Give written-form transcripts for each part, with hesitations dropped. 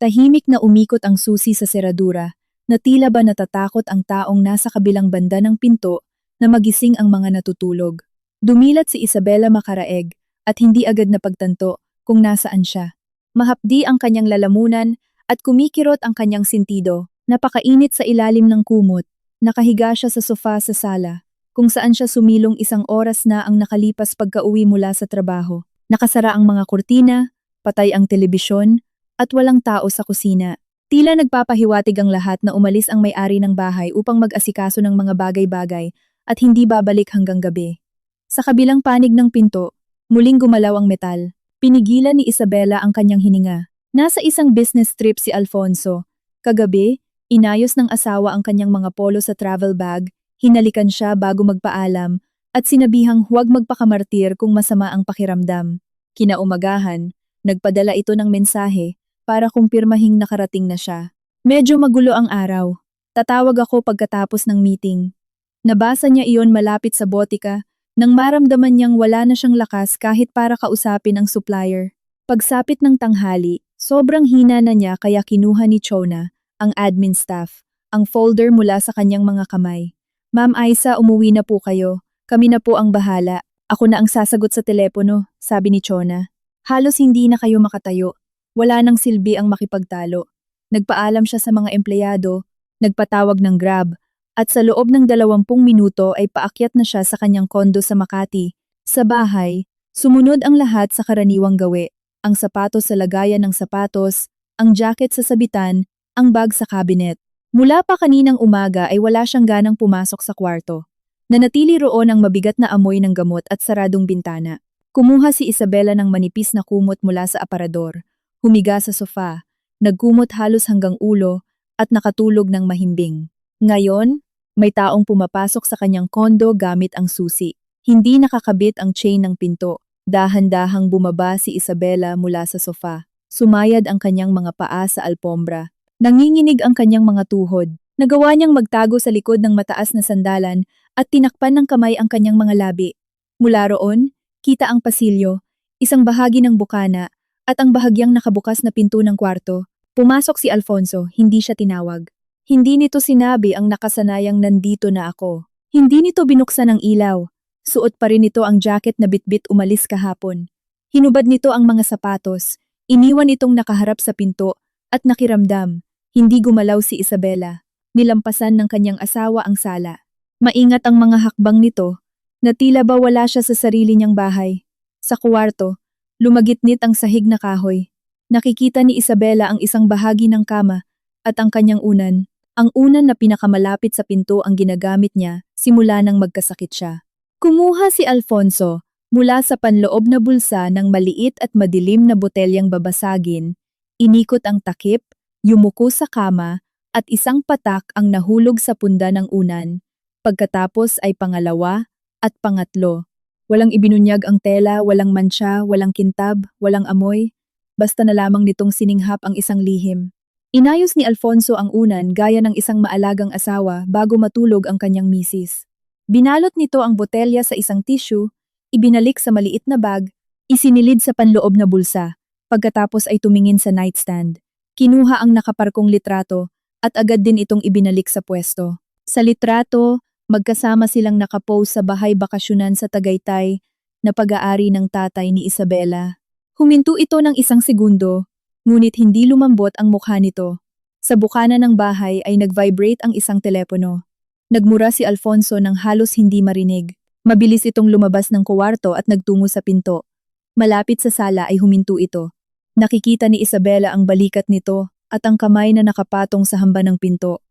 Tahimik na umikot ang susi sa seradura, na tila ba natatakot ang taong nasa kabilang banda ng pinto na magising ang mga natutulog. Dumilat si Isabela makaraeg at hindi agad napagtanto kung nasaan siya. Mahapdi ang kanyang lalamunan at kumikirot ang kanyang sintido. Napakainit sa ilalim ng kumot. Nakahiga siya sa sofa sa sala, kung saan siya sumilong 1 oras na ang nakalipas pagka-uwi mula sa trabaho. Nakasara ang mga kurtina, patay ang telebisyon, at walang tao sa kusina. Tila nagpapahiwatig ang lahat na umalis ang may-ari ng bahay upang mag-asikaso ng mga bagay-bagay at hindi babalik hanggang gabi. Sa kabilang panig ng pinto, muling gumalaw ang metal. Pinigilan ni Isabela ang kanyang hininga. Nasa isang business trip si Alfonso. Kagabi, inayos ng asawa ang kanyang mga polo sa travel bag, hinalikan siya bago magpaalam, at sinabihang huwag magpakamartir kung masama ang pakiramdam. Kinaumagahan, nagpadala ito ng mensahe para kumpirmahing nakarating na siya. Medyo magulo ang araw. Tatawag ako pagkatapos ng meeting. Nabasa niya iyon malapit sa botika, nang maramdaman niyang wala na siyang lakas kahit para kausapin ang supplier. Pagsapit ng tanghali, sobrang hina na niya kaya kinuha ni Chona, ang admin staff, ang folder mula sa kanyang mga kamay. Ma'am Aisa, umuwi na po kayo. Kami na po ang bahala. Ako na ang sasagot sa telepono, sabi ni Chona. Halos hindi na kayo makatayo. Wala nang silbi ang makipagtalo. Nagpaalam siya sa mga empleyado, nagpatawag ng Grab, at sa loob ng 20 minuto ay paakyat na siya sa kanyang kondo sa Makati. Sa bahay, sumunod ang lahat sa karaniwang gawi. Ang sapatos sa lagayan ng sapatos, ang jacket sa sabitan, ang bag sa cabinet. Mula pa kaninang umaga ay wala siyang ganang pumasok sa kwarto. Nanatili roon ang mabigat na amoy ng gamot at saradong bintana. Kumuha si Isabela ng manipis na kumot mula sa aparador. Humiga sa sofa, nagkumot halos hanggang ulo at nakatulog ng mahimbing. Ngayon, may taong pumapasok sa kanyang kondo gamit ang susi. Hindi nakakabit ang chain ng pinto. Dahan-dahang bumaba si Isabela mula sa sofa. Sumayad ang kanyang mga paa sa alpombra. Nanginginig ang kanyang mga tuhod. Nagawa niyang magtago sa likod ng mataas na sandalan at tinakpan ng kamay ang kanyang mga labi. Mula roon, kita ang pasilyo, isang bahagi ng bukana, at ang bahagyang nakabukas na pinto ng kwarto. Pumasok si Alfonso, hindi siya tinawag. Hindi nito sinabi ang nakasanayang nandito na ako. Hindi nito binuksan ang ilaw. Suot pa rin nito ang jacket na bitbit umalis kahapon. Hinubad nito ang mga sapatos, iniwan itong nakaharap sa pinto, at nakiramdam. Hindi gumalaw si Isabela. Nilampasan ng kanyang asawa ang sala. Maingat ang mga hakbang nito, na tila ba wala siya sa sarili niyang bahay. Sa kwarto, lumagitnit ang sahig na kahoy. Nakikita ni Isabela ang isang bahagi ng kama at ang kanyang unan. Ang unan na pinakamalapit sa pinto ang ginagamit niya simula nang magkasakit siya. Kumuha si Alfonso mula sa panloob na bulsa ng maliit at madilim na botelyang babasagin, inikot ang takip, yumuko sa kama, at isang patak ang nahulog sa punda ng unan. Pagkatapos ay pangalawa at pangatlo. Walang ibinunyag ang tela, walang mantsa, walang kintab, walang amoy. Basta na lamang nitong sininghap ang isang lihim. Inayos ni Alfonso ang unan gaya ng isang maalagang asawa bago matulog ang kanyang misis. Binalot nito ang botelya sa isang tissue, ibinalik sa maliit na bag, isinilid sa panloob na bulsa. Pagkatapos ay tumingin sa nightstand. Kinuha ang nakaparkong litrato at agad din itong ibinalik sa pwesto. Sa litrato, magkasama silang nakapose sa bahay bakasyonan sa Tagaytay na pag-aari ng tatay ni Isabela. Huminto ito ng 1 segundo, ngunit hindi lumambot ang mukha nito. Sa bukana ng bahay ay nag-vibrate ang isang telepono. Nagmura si Alfonso nang halos hindi marinig. Mabilis itong lumabas ng kuwarto at nagtungo sa pinto. Malapit sa sala ay huminto ito. Nakikita ni Isabela ang balikat nito at ang kamay na nakapatong sa hamba ng pinto.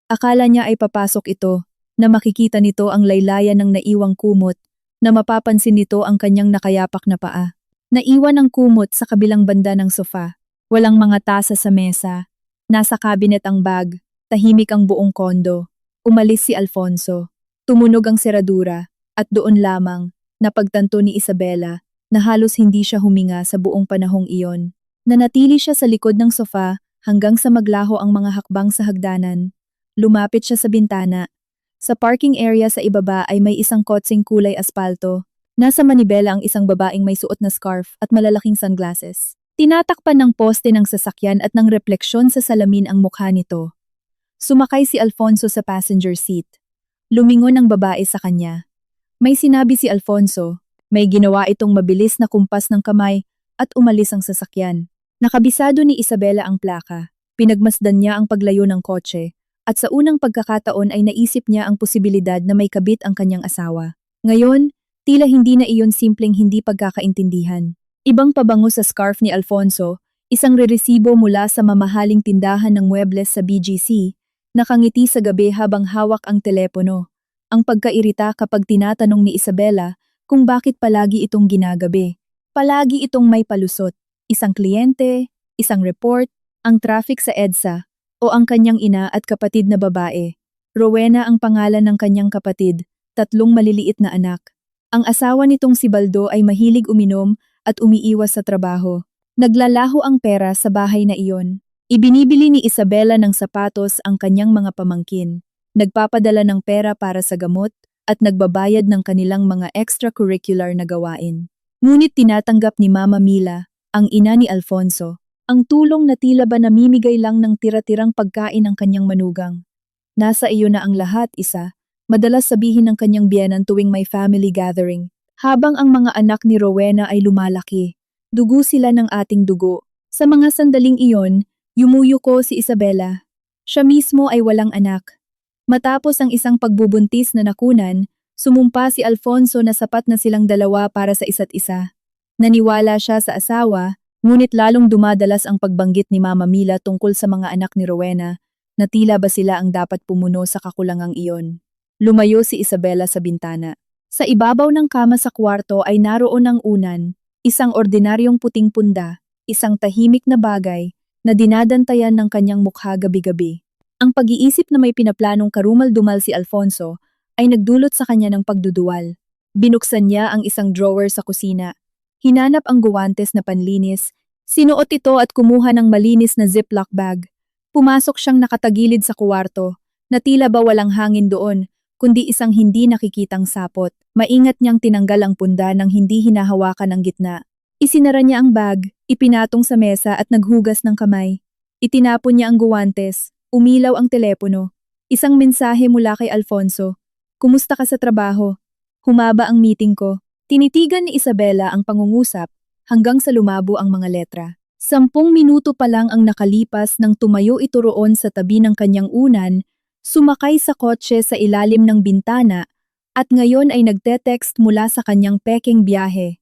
Akala niya ay papasok ito, na makikita nito ang laylayan ng naiwang kumot, na mapapansin nito ang kanyang nakayapak na paa. Naiwan ang kumot sa kabilang banda ng sofa. Walang mga tasa sa mesa. Nasa cabinet ang bag. Tahimik ang buong kondo. Umalis si Alfonso. Tumunog ang seradura at doon lamang napagtanto ni Isabela na halos hindi siya huminga sa buong panahong iyon. Nanatili siya sa likod ng sofa hanggang sa maglaho ang mga hakbang sa hagdanan. Lumapit siya sa bintana. Sa parking area sa ibaba ay may isang kotseng kulay aspalto. Nasa manibela ang isang babaeng may suot na scarf at malalaking sunglasses. Tinatakpan ng poste ng sasakyan at ng refleksyon sa salamin ang mukha nito. Sumakay si Alfonso sa passenger seat. Lumingon ang babae sa kanya. May sinabi si Alfonso, may ginawa itong mabilis na kumpas ng kamay at umalis ang sasakyan. Nakabisado ni Isabela ang plaka. Pinagmasdan niya ang paglayo ng kotse at sa unang pagkakataon ay naisip niya ang posibilidad na may kabit ang kanyang asawa. Ngayon, tila hindi na iyon simpleng hindi pagkakaintindihan. Ibang pabango sa scarf ni Alfonso, isang reresibo mula sa mamahaling tindahan ng muebles sa BGC, nakangiti sa gabi habang hawak ang telepono. Ang pagkairita kapag tinatanong ni Isabela kung bakit palagi itong ginagabi. Palagi itong may palusot, isang kliyente, isang report, ang traffic sa EDSA, o ang kanyang ina at kapatid na babae. Rowena ang pangalan ng kanyang kapatid, 3 maliliit na anak. Ang asawa nitong si Baldo ay mahilig uminom at umiiwas sa trabaho. Naglalaho ang pera sa bahay na iyon. Ibinibili ni Isabela ng sapatos ang kanyang mga pamangkin. Nagpapadala ng pera para sa gamot at nagbabayad ng kanilang mga extracurricular na gawain. Ngunit tinatanggap ni Mama Mila, ang ina ni Alfonso, ang tulong na tila ba namimigay lang ng tira-tirang pagkain ng kanyang manugang. Nasa iyo na ang lahat, isa. Madalas sabihin ng kanyang biyenan tuwing may family gathering. Habang ang mga anak ni Rowena ay lumalaki, dugo sila ng ating dugo. Sa mga sandaling iyon, yumuyuko si Isabela. Siya mismo ay walang anak. Matapos ang isang pagbubuntis na nakunan, sumumpa si Alfonso na sapat na silang dalawa para sa isa't isa. Naniwala siya sa asawa, ngunit lalong dumadalas ang pagbanggit ni Mama Mila tungkol sa mga anak ni Rowena, na tila ba sila ang dapat pumuno sa kakulangang iyon. Lumayo si Isabela sa bintana. Sa ibabaw ng kama sa kwarto ay naroon ang unan, isang ordinaryong puting punda, isang tahimik na bagay na dinadantayan ng kanyang mukha gabi-gabi. Ang pag-iisip na may pinaplanong karumal-dumal si Alfonso ay nagdulot sa kanya ng pagduduwal. Binuksan niya ang isang drawer sa kusina. Hinanap ang guwantes na panlinis, sinuot ito at kumuha ng malinis na ziplock bag. Pumasok siyang nakatagilid sa kwarto, na tila ba walang hangin doon, kundi isang hindi nakikitang sapot. Maingat niyang tinanggal ang punda nang hindi hinahawakan ang gitna. Isinara niya ang bag, ipinatong sa mesa at naghugas ng kamay. Itinapon niya ang guwantes, umilaw ang telepono. Isang mensahe mula kay Alfonso. Kumusta ka sa trabaho? Humaba ang meeting ko. Tinitigan ni Isabela ang pangungusap hanggang sa lumabo ang mga letra. 10 minuto pa lang ang nakalipas nang tumayo ito roon sa tabi ng kanyang unan, sumakay sa kotse sa ilalim ng bintana, at ngayon ay nagte-text mula sa kanyang peking biyahe.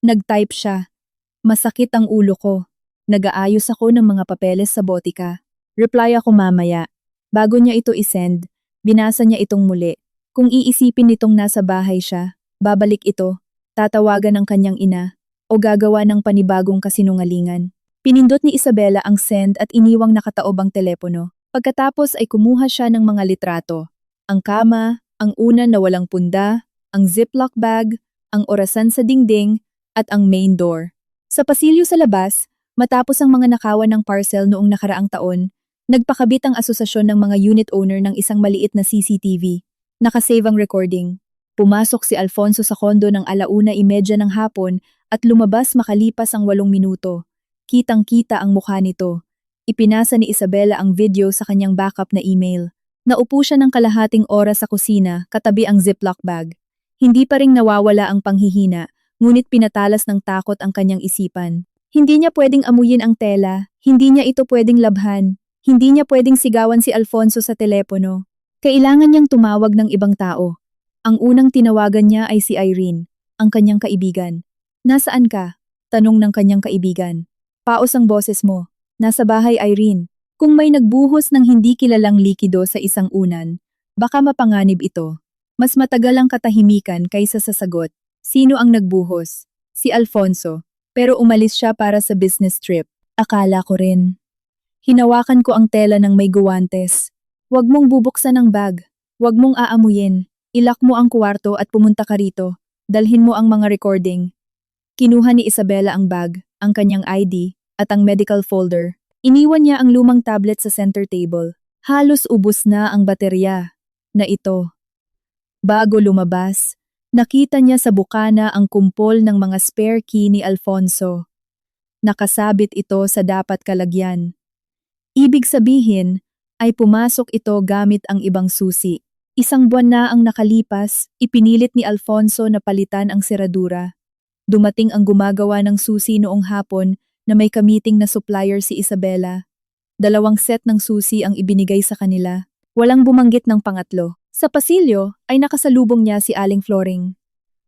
Nag-type siya. Masakit ang ulo ko. Nag-aayos ako ng mga papeles sa botika. Reply ako mamaya. Bago niya ito isend, binasa niya itong muli. Kung iisipin nitong nasa bahay siya, babalik ito, tatawagan ng kanyang ina, o gagawa ng panibagong kasinungalingan. Pinindot ni Isabela ang send at iniwang nakataob ang telepono. Pagkatapos ay kumuha siya ng mga litrato. Ang kama, ang unan na walang punda, ang ziplock bag, ang orasan sa dingding, at ang main door. Sa pasilyo sa labas, matapos ang mga nakawan ng parcel noong nakaraang taon, nagpakabit ang asosasyon ng mga unit owner ng isang maliit na CCTV. Nakasave ang recording. Pumasok si Alfonso sa kondo ng 1:30 ng hapon at lumabas makalipas ang 8 minuto. Kitang-kita ang mukha nito. Ipinasa ni Isabela ang video sa kanyang backup na email. Naupo siya ng kalahating oras sa kusina, katabi ang ziplock bag. Hindi pa ring nawawala ang panghihina, ngunit pinatalas ng takot ang kanyang isipan. Hindi niya pwedeng amuyin ang tela, hindi niya ito pwedeng labhan, hindi niya pwedeng sigawan si Alfonso sa telepono. Kailangan niyang tumawag ng ibang tao. Ang unang tinawagan niya ay si Irene, ang kanyang kaibigan. Nasaan ka? Tanong ng kanyang kaibigan. Paos ang boses mo. Nasa bahay, Irene. Kung may nagbuhos ng hindi kilalang likido sa isang unan, baka mapanganib ito. Mas matagal ang katahimikan kaysa sa sagot. Sino ang nagbuhos? Si Alfonso. Pero umalis siya para sa business trip. Akala ko rin. Hinawakan ko ang tela ng may guwantes. Huwag mong bubuksan ang bag. Huwag mong aamuyin. Ilak mo ang kwarto at pumunta ka rito. Dalhin mo ang mga recording. Kinuha ni Isabela ang bag, ang kanyang ID, at ang medical folder. Iniwan niya ang lumang tablet sa center table. Halos ubos na ang baterya. Na ito. Bago lumabas, nakita niya sa bukana ang kumpol ng mga spare key ni Alfonso. Nakasabit ito sa dapat kalagyan. Ibig sabihin, ay pumasok ito gamit ang ibang susi. Isang buwan na ang nakalipas, ipinilit ni Alfonso na palitan ang seradura. Dumating ang gumagawa ng susi noong hapon na may kamiting na supplier si Isabela. 2 set ng susi ang ibinigay sa kanila. Walang bumanggit ng pangatlo. Sa pasilyo ay nakasalubong niya si Aling Floring.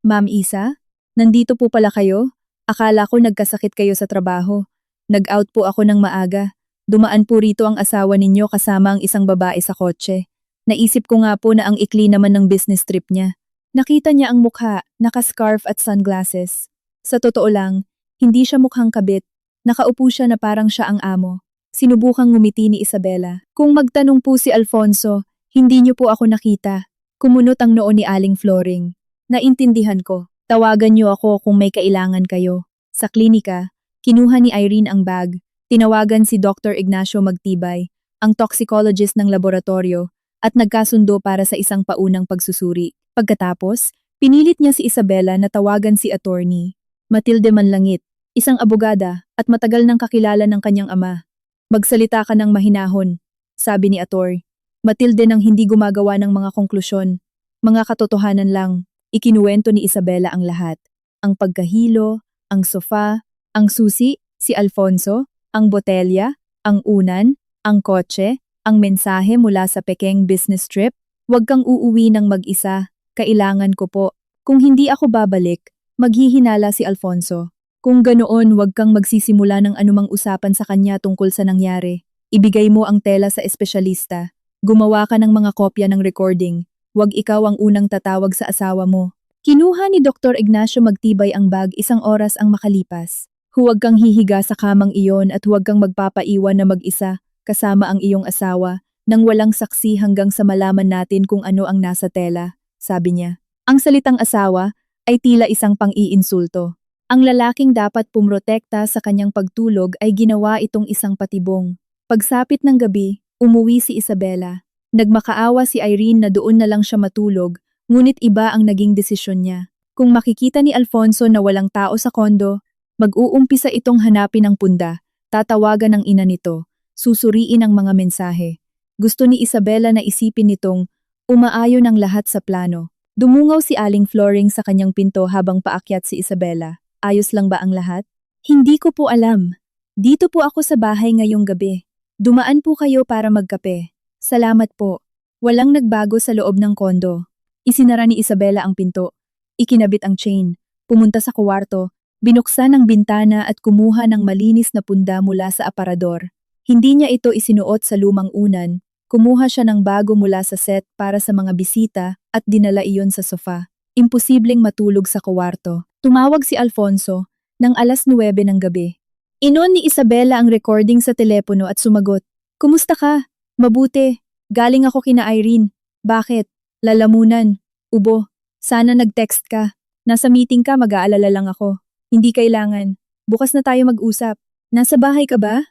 Ma'am Isa, nandito po pala kayo? Akala ko nagkasakit kayo sa trabaho. Nag-out po ako ng maaga. Dumaan po rito ang asawa ninyo kasama ang isang babae sa kotse. Naisip ko nga po na ang ikli naman ng business trip niya. Nakita niya ang mukha, naka-scarf at sunglasses. Sa totoo lang, hindi siya mukhang kabit. Nakaupo siya na parang siya ang amo. Sinubukang ngumiti ni Isabela. Kung magtanong po si Alfonso, hindi niyo po ako nakita. Kumunot ang noo ni Aling Floring. Naintindihan ko. Tawagan niyo ako kung may kailangan kayo. Sa klinika, kinuha ni Irene ang bag. Tinawagan si Dr. Ignacio Magtibay, ang toxicologist ng laboratorio, at nagkasundo para sa isang paunang pagsusuri. Pagkatapos, pinilit niya si Isabela na tawagan si attorney Matilde Manlangit, isang abogada at matagal nang kakilala ng kanyang ama. Magsalita ka ng mahinahon, sabi ni Ator. Matilde nang hindi gumagawa ng mga konklusyon. Mga katotohanan lang, ikinuwento ni Isabela ang lahat. Ang pagkahilo, ang sofa, ang susi, si Alfonso, ang botelya, ang unan, ang kotse, ang mensahe mula sa Peking business trip. Huwag kang uuwi ng mag-isa, kailangan ko po. Kung hindi ako babalik, maghihinala si Alfonso. Kung ganoon, huwag kang magsisimula ng anumang usapan sa kanya tungkol sa nangyari. Ibigay mo ang tela sa espesyalista. Gumawa ka ng mga kopya ng recording. Huwag ikaw ang unang tatawag sa asawa mo. Kinuha ni Dr. Ignacio Magtibay ang bag 1 oras ang makalipas. Huwag kang hihiga sa kamang iyon at huwag kang magpapaiwan na mag-isa kasama ang iyong asawa nang walang saksi hanggang sa malaman natin kung ano ang nasa tela, sabi niya. Ang salitang asawa ay tila isang pang-iinsulto. Ang lalaking dapat pumrotekta sa kanyang pagtulog ay ginawa itong isang patibong. Pagsapit ng gabi, umuwi si Isabela. Nagmakaawa si Irene na doon na lang siya matulog, ngunit iba ang naging desisyon niya. Kung makikita ni Alfonso na walang tao sa kondo, mag-uumpisa itong hanapin ang punda, tatawagan ng ina nito, susuriin ang mga mensahe. Gusto ni Isabela na isipin nitong umaayon ang lahat sa plano. Dumungaw si Aling Floring sa kanyang pinto habang paakyat si Isabela. Ayos lang ba ang lahat? Hindi ko po alam. Dito po ako sa bahay ngayong gabi. Dumaan po kayo para magkape. Salamat po. Walang nagbago sa loob ng kondo. Isinara ni Isabela ang pinto. Ikinabit ang chain. Pumunta sa kwarto. Binuksan ang bintana at kumuha ng malinis na punda mula sa aparador. Hindi niya ito isinuot sa lumang unan. Kumuha siya ng bago mula sa set para sa mga bisita at dinala iyon sa sofa. Imposibleng matulog sa kwarto. Tumawag si Alfonso ng 9:00 ng gabi. Inon ni Isabela ang recording sa telepono at sumagot. Kumusta ka? Mabuti. Galing ako kina Irene. Bakit? Lalamunan. Ubo. Sana nag-text ka. Nasa meeting ka, mag-aalala lang ako. Hindi kailangan. Bukas na tayo mag-usap. Nasa bahay ka ba?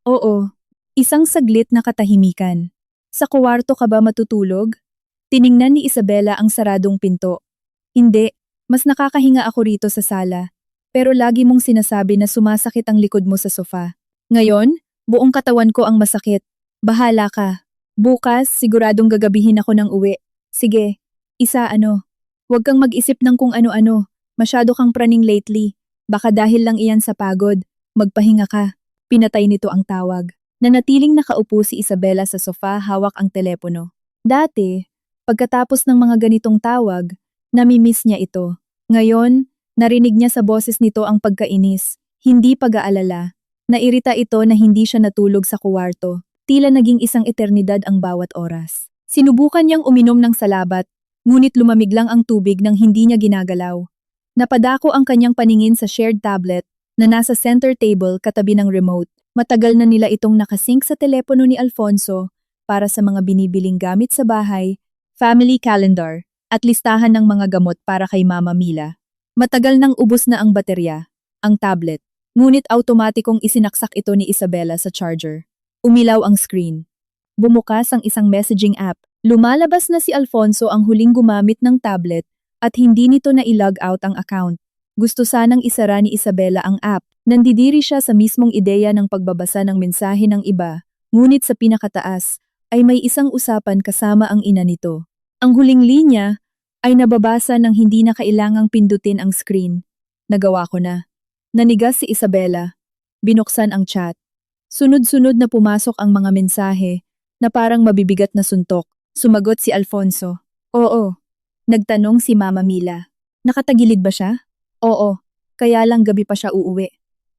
Oo. Isang saglit na katahimikan. Sa kwarto ka ba matutulog? Tiningnan ni Isabela ang saradong pinto. Hindi. Mas nakakahinga ako rito sa sala. Pero lagi mong sinasabi na sumasakit ang likod mo sa sofa. Ngayon, buong katawan ko ang masakit. Bahala ka. Bukas, siguradong gagabihin ako ng uwi. Sige. Huwag kang mag-isip ng kung ano-ano. Masyado kang praning lately. Baka dahil lang iyan sa pagod. Magpahinga ka. Pinatay nito ang tawag. Nanatiling nakaupo si Isabela sa sofa hawak ang telepono. Dati, pagkatapos ng mga ganitong tawag, namimiss niya ito. Ngayon, narinig niya sa boses nito ang pagkainis, hindi pag-aalala. Nairita ito na hindi siya natulog sa kuwarto. Tila naging isang eternidad ang bawat oras. Sinubukan niyang uminom ng salabat, ngunit lumamig lang ang tubig nang hindi niya ginagalaw. Napadako ang kanyang paningin sa shared tablet na nasa center table katabi ng remote. Matagal na nila itong nakasync sa telepono ni Alfonso para sa mga binibiling gamit sa bahay, family calendar, at listahan ng mga gamot para kay Mama Mila. Matagal nang ubos na ang baterya, ang tablet, ngunit automatikong isinaksak ito ni Isabela sa charger. Umilaw ang screen. Bumukas ang isang messaging app. Lumalabas na si Alfonso ang huling gumamit ng tablet at hindi nito na i-log out ang account. Gusto sanang isara ni Isabela ang app, Nandidiri siya sa mismong ideya ng pagbabasa ng mensahe ng iba, ngunit sa pinakataas ay may isang usapan kasama ang ina nito. Ang huling linya ay nababasa ng hindi na kailangang pindutin ang screen. Nagawa ko na. Nanigas si Isabela. Binuksan ang chat. Sunod-sunod na pumasok ang mga mensahe na parang mabibigat na suntok. Sumagot si Alfonso. Oo. Nagtanong si Mama Mila. Nakatagilid ba siya? Oo. Kaya lang gabi pa siya uuwi.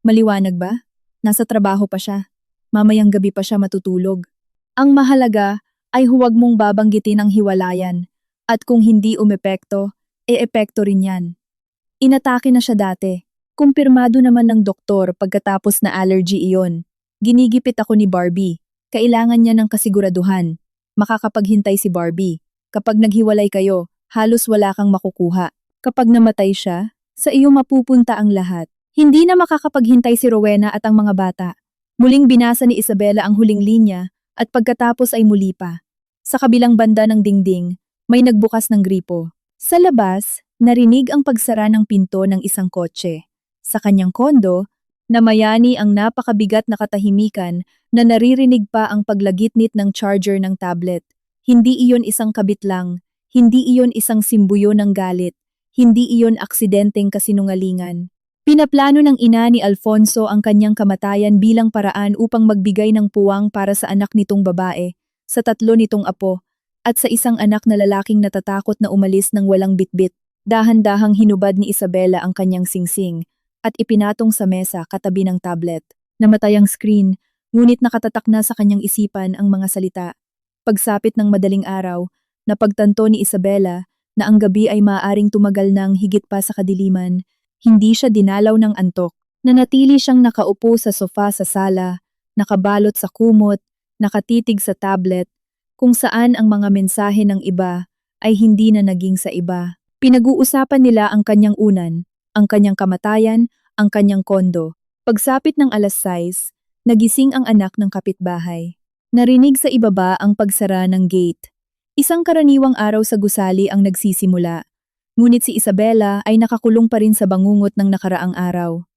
Maliwanag ba? Nasa trabaho pa siya. Mamayang gabi pa siya matutulog. Ang mahalaga ay huwag mong babanggitin ang hiwalayan. At kung hindi umepekto, e-epekto rin yan. Inatake na siya dati. Kumpirmado naman ng doktor pagkatapos na allergy iyon. Ginigipit ako ni Barbie. Kailangan niya ng kasiguraduhan. Makakapaghintay si Barbie. Kapag naghiwalay kayo, halos wala kang makukuha. Kapag namatay siya, sa iyo mapupunta ang lahat. Hindi na makakapaghintay si Rowena at ang mga bata. Muling binasa ni Isabela ang huling linya at pagkatapos ay muli pa. Sa kabilang banda ng dingding, may nagbukas ng gripo. Sa labas, narinig ang pagsara ng pinto ng isang kotse. Sa kanyang kondo, namayani ang napakabigat na katahimikan na naririnig pa ang paglagitnit ng charger ng tablet. Hindi iyon isang kabit lang, hindi iyon isang simbuyo ng galit, hindi iyon aksidenteng kasinungalingan. Pinaplano ng ina ni Alfonso ang kanyang kamatayan bilang paraan upang magbigay ng puwang para sa anak nitong babae, sa 3 nitong apo, at sa isang anak na lalaking natatakot na umalis ng walang bitbit. Dahan-dahang hinubad ni Isabela ang kanyang singsing at ipinatong sa mesa katabi ng tablet. Namatay ang screen, ngunit nakatatak na sa kanyang isipan ang mga salita. Pagsapit ng madaling araw, napagtanto ni Isabela na ang gabi ay maaaring tumagal ng higit pa sa kadiliman. Hindi siya dinalaw ng antok. Nanatili siyang nakaupo sa sofa sa sala, nakabalot sa kumot, nakatitig sa tablet, kung saan ang mga mensahe ng iba ay hindi na naging sa iba. Pinag-uusapan nila ang kanyang unan, ang kanyang kamatayan, ang kanyang kondo. Pagsapit ng 6:00, nagising ang anak ng kapitbahay. Narinig sa ibaba ang pagsara ng gate. Isang karaniwang araw sa gusali ang nagsisimula. Ngunit si Isabela ay nakakulong pa rin sa bangungot ng nakaraang araw.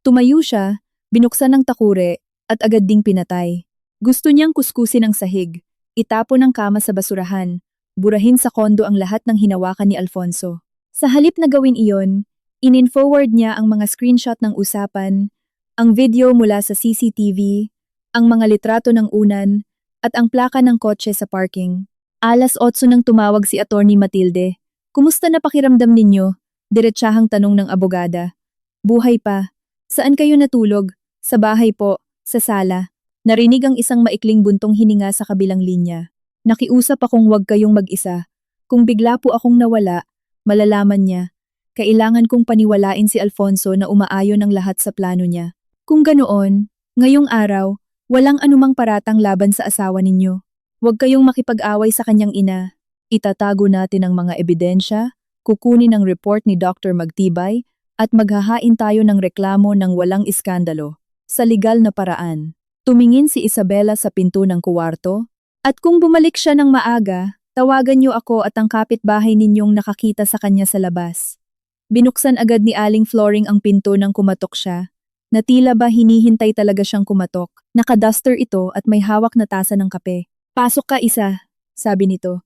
Tumayo siya, binuksan ng takure, at agad ding pinatay. Gusto niyang kuskusin ang sahig, itapon ang kama sa basurahan, burahin sa kondo ang lahat ng hinawakan ni Alfonso. Sa halip na gawin iyon, in-forward niya ang mga screenshot ng usapan, ang video mula sa CCTV, ang mga litrato ng unan, at ang plaka ng kotse sa parking. 8:00 nang tumawag si Attorney Matilde. Kumusta na pakiramdam ninyo? Diretsahang tanong ng abogada. Buhay pa. Saan kayo natulog? Sa bahay po, sa sala. Narinig ang isang maikling buntong hininga sa kabilang linya. Nakiusap akong huwag kayong mag-isa. Kung bigla po akong nawala, malalaman niya. Kailangan kong paniwalain si Alfonso na umaayon ang lahat sa plano niya. Kung ganoon, ngayong araw, walang anumang paratang laban sa asawa ninyo. Huwag kayong makipag-away sa kanyang ina. Itatago natin ang mga ebidensya, kukunin ang report ni Dr. Magtibay, at maghahain tayo ng reklamo ng walang iskandalo. Sa legal na paraan. Tumingin si Isabela sa pinto ng kuwarto, at kung bumalik siya ng maaga, tawagan niyo ako at ang kapitbahay ninyong nakakita sa kanya sa labas. Binuksan agad ni Aling Floring ang pinto nang kumatok siya. Na tila ba hinihintay talaga siyang kumatok. Naka-duster ito at may hawak na tasa ng kape. Pasok ka isa, sabi nito.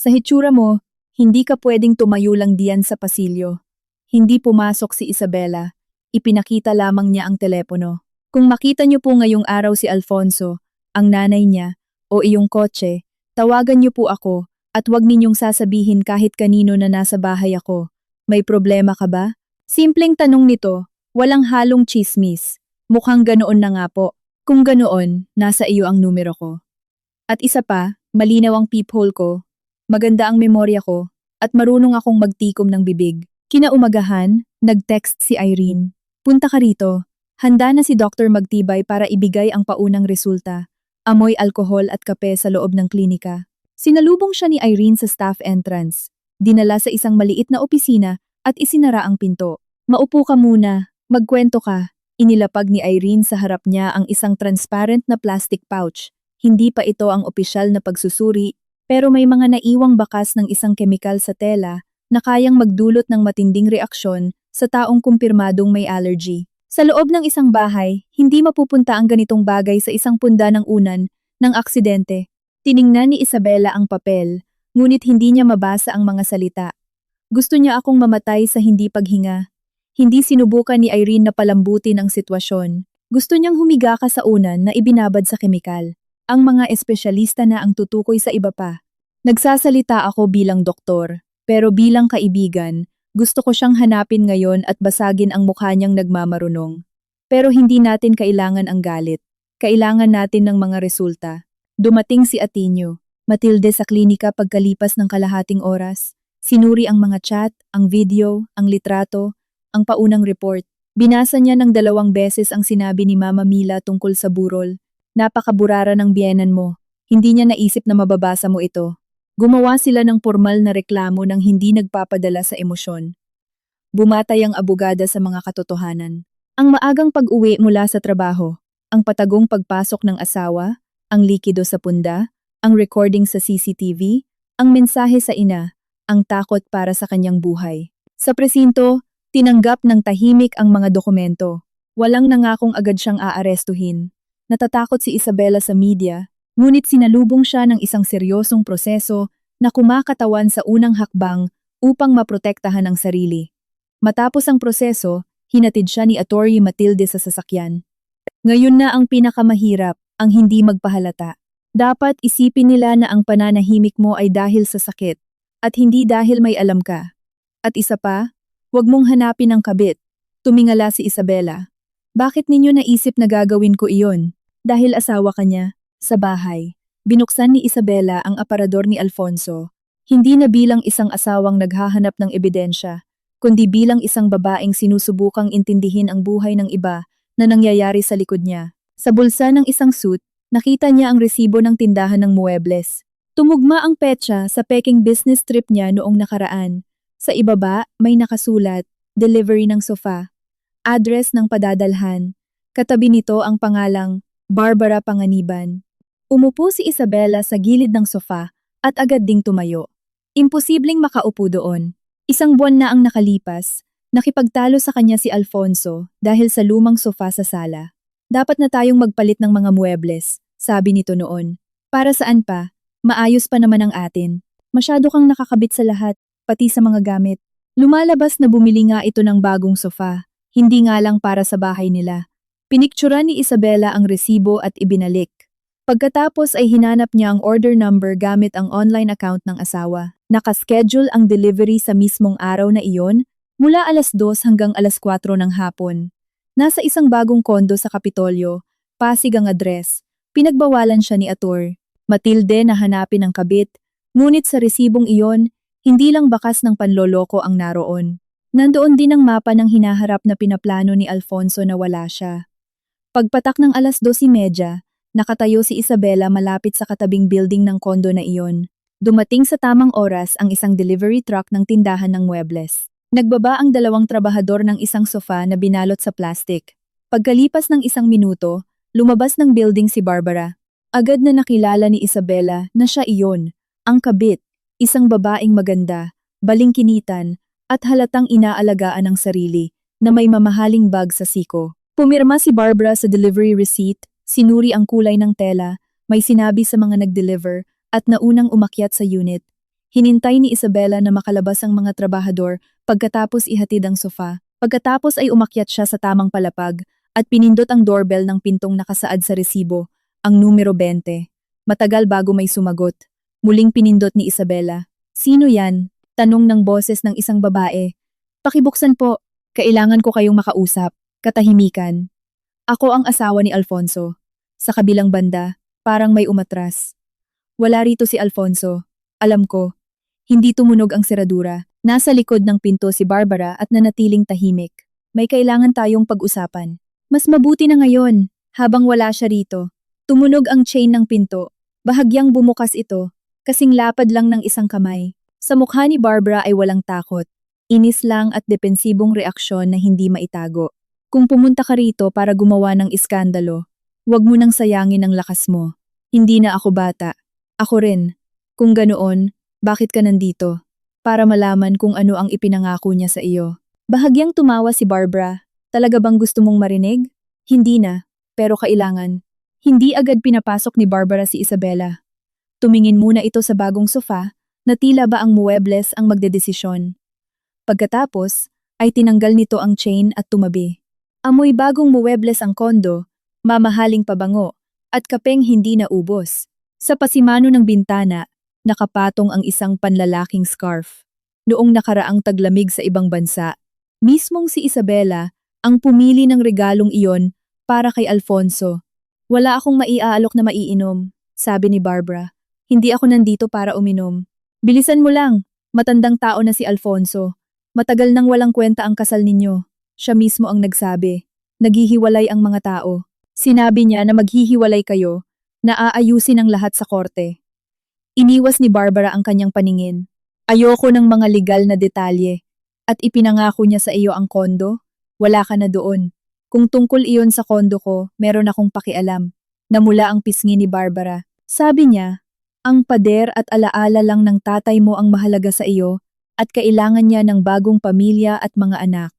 Sa hitsura mo, hindi ka pwedeng tumayo lang diyan sa pasilyo. Hindi pumasok si Isabela. Ipinakita lamang niya ang telepono. Kung makita niyo po ngayong araw si Alfonso, ang nanay niya, o iyong kotse, tawagan niyo po ako at huwag ninyong sasabihin kahit kanino na nasa bahay ako. May problema ka ba? Simpleng tanong nito, walang halong chismis. Mukhang ganoon na nga po. Kung ganoon, nasa iyo ang numero ko. At isa pa, malinaw ang peephole ko. Maganda ang memorya ko, at marunong akong magtikom ng bibig. Kinaumagahan, nag-text si Irene. Punta ka rito. Handa na si Dr. Magtibay para ibigay ang paunang resulta. Amoy alkohol at kape sa loob ng klinika. Sinalubong siya ni Irene sa staff entrance. Dinala sa isang maliit na opisina at isinara ang pinto. Maupo ka muna, magkwento ka. Inilapag ni Irene sa harap niya ang isang transparent na plastic pouch. Hindi pa ito ang opisyal na pagsusuri, pero may mga naiwang bakas ng isang kemikal sa tela na kayang magdulot ng matinding reaksyon sa taong kumpirmadong may allergy. Sa loob ng isang bahay, hindi mapupunta ang ganitong bagay sa isang punda ng unan ng aksidente. Tiningnan ni Isabela ang papel, ngunit hindi niya mabasa ang mga salita. Gusto niya akong mamatay sa hindi paghinga. Hindi sinubukan ni Irene na palambutin ang sitwasyon. Gusto niyang humiga ka sa unan na ibinabad sa kemikal. Ang mga espesyalista na ang tutukoy sa iba pa. Nagsasalita ako bilang doktor, pero bilang kaibigan, gusto ko siyang hanapin ngayon at basagin ang mukha niyang nagmamarunong. Pero hindi natin kailangan ang galit. Kailangan natin ng mga resulta. Dumating si Atinio, Matilde sa klinika pagkalipas ng kalahating oras. Sinuri ang mga chat, ang video, ang litrato, ang paunang report. Binasa niya ng 2 beses ang sinabi ni Mama Mila tungkol sa burol. Napakaburara ng biyenan mo. Hindi niya naisip na mababasa mo ito. Gumawa sila ng formal na reklamo nang hindi nagpapadala sa emosyon. Bumatay ang abogada sa mga katotohanan. Ang maagang pag-uwi mula sa trabaho, ang patagong pagpasok ng asawa, ang likido sa punda, ang recording sa CCTV, ang mensahe sa ina, ang takot para sa kanyang buhay. Sa presinto, tinanggap ng tahimik ang mga dokumento. Walang nangakong agad siyang aarestuhin. Natatakot si Isabela sa media, ngunit sinalubong siya ng isang seryosong proseso na kumakatawan sa unang hakbang upang maprotektahan ang sarili. Matapos ang proseso, hinatid siya ni Atty. Matilde sa sasakyan. Ngayon na ang pinakamahirap, ang hindi magpahalata. Dapat isipin nila na ang pananahimik mo ay dahil sa sakit, at hindi dahil may alam ka. At isa pa, huwag mong hanapin ang kabit. Tumingala si Isabela. Bakit ninyo naisip na gagawin ko iyon? Dahil asawa ka niya. Sa bahay, binuksan ni Isabela ang aparador ni Alfonso, hindi na bilang isang asawang naghahanap ng ebidensya, kundi bilang isang babaeng sinusubukang intindihin ang buhay ng iba na nangyayari sa likod niya. Sa bulsa ng isang suit, nakita niya ang resibo ng tindahan ng muebles. Tumugma ang petsa sa peking business trip niya noong nakaraan. Sa ibaba, may nakasulat, delivery ng sofa, address ng padadalhan. Katabi nito ang pangalang Barbara Panganiban. Umupo si Isabela sa gilid ng sofa at agad ding tumayo. Imposibleng makaupo doon. 1 buwan na ang nakalipas, nakipagtalo sa kanya si Alfonso dahil sa lumang sofa sa sala. Dapat na tayong magpalit ng mga muebles, sabi nito noon. Para saan pa? Maayos pa naman ang atin. Masyado kang nakakabit sa lahat, pati sa mga gamit. Lumalabas na bumili nga ito ng bagong sofa, hindi nga lang para sa bahay nila. Piniktura ni Isabela ang resibo at ibinalik. Pagkatapos ay hinanap niya ang order number gamit ang online account ng asawa. Nakaschedule ang delivery sa mismong araw na iyon, mula 2:00 hanggang 4:00 ng hapon. Nasa isang bagong kondo sa Kapitolyo, Pasig ang address. Pinagbawalan siya ni Atty. Matilde na hanapin ang kabit, ngunit sa resibong iyon, hindi lang bakas ng panloloko ang naroon. Nandoon din ang mapa ng hinaharap na pinaplano ni Alfonso na wala siya. Pagpatak ng 2:30, nakatayo si Isabela malapit sa katabing building ng kondo na iyon. Dumating sa tamang oras ang isang delivery truck ng tindahan ng muebles. Nagbaba ang 2 trabahador ng isang sofa na binalot sa plastic. Pagkalipas ng 1 minuto, lumabas ng building si Barbara. Agad na nakilala ni Isabela na siya iyon, ang kabit, isang babaeng maganda, balingkinitan, at halatang inaalagaan ang sarili, na may mamahaling bag sa siko. Pumirma si Barbara sa delivery receipt, sinuri ang kulay ng tela, may sinabi sa mga nag-deliver, at naunang umakyat sa unit. Hinintay ni Isabela na makalabas ang mga trabahador pagkatapos ihatid ang sofa. Pagkatapos ay umakyat siya sa tamang palapag at pinindot ang doorbell ng pintong nakasaad sa resibo, ang numero 20. Matagal bago may sumagot. Muling pinindot ni Isabela. Sino yan? Tanong ng boses ng isang babae. Pakibuksan po, kailangan ko kayong makausap. Katahimikan. Ako ang asawa ni Alfonso. Sa kabilang banda, parang may umatras. Wala rito si Alfonso. Alam ko. Hindi tumunog ang seradura. Nasa likod ng pinto si Barbara at nanatiling tahimik. May kailangan tayong pag-usapan. Mas mabuti na ngayon, habang wala siya rito. Tumunog ang chain ng pinto. Bahagyang bumukas ito, kasing lapad lang ng isang kamay. Sa mukha ni Barbara ay walang takot. Inis lang at depensibong reaksyon na hindi maitago. Kung pumunta ka rito para gumawa ng iskandalo, huwag mo nang sayangin ang lakas mo. Hindi na ako bata. Ako rin. Kung ganoon, bakit ka nandito? Para malaman kung ano ang ipinangako niya sa iyo. Bahagyang tumawa si Barbara. Talaga bang gusto mong marinig? Hindi na, pero kailangan. Hindi agad pinapasok ni Barbara si Isabela. Tumingin muna ito sa bagong sofa na tila ba ang muebles ang magdedesisyon. Pagkatapos, ay tinanggal nito ang chain at tumabi. Amoy bagong muebles ang kondo, mamahaling pabango, at kapeng hindi naubos. Sa pasimano ng bintana, nakapatong ang isang panlalaking scarf. Noong nakaraang taglamig sa ibang bansa, mismong si Isabela ang pumili ng regalong iyon para kay Alfonso. Wala akong maiaalok na maiinom, sabi ni Barbara. Hindi ako nandito para uminom. Bilisan mo lang, matandang tao na si Alfonso. Matagal nang walang kwenta ang kasal ninyo. Siya mismo ang nagsabi. Naghihiwalay ang mga tao. Sinabi niya na maghihiwalay kayo, na aayusin ang lahat sa korte. Iniwas ni Barbara ang kanyang paningin. Ayoko ng mga legal na detalye. At ipinangako niya sa iyo ang kondo? Wala ka na doon. Kung tungkol iyon sa kondo ko, meron akong pakialam. Namula ang pisngi ni Barbara. Sabi niya, ang pader at alaala lang ng tatay mo ang mahalaga sa iyo at kailangan niya ng bagong pamilya at mga anak.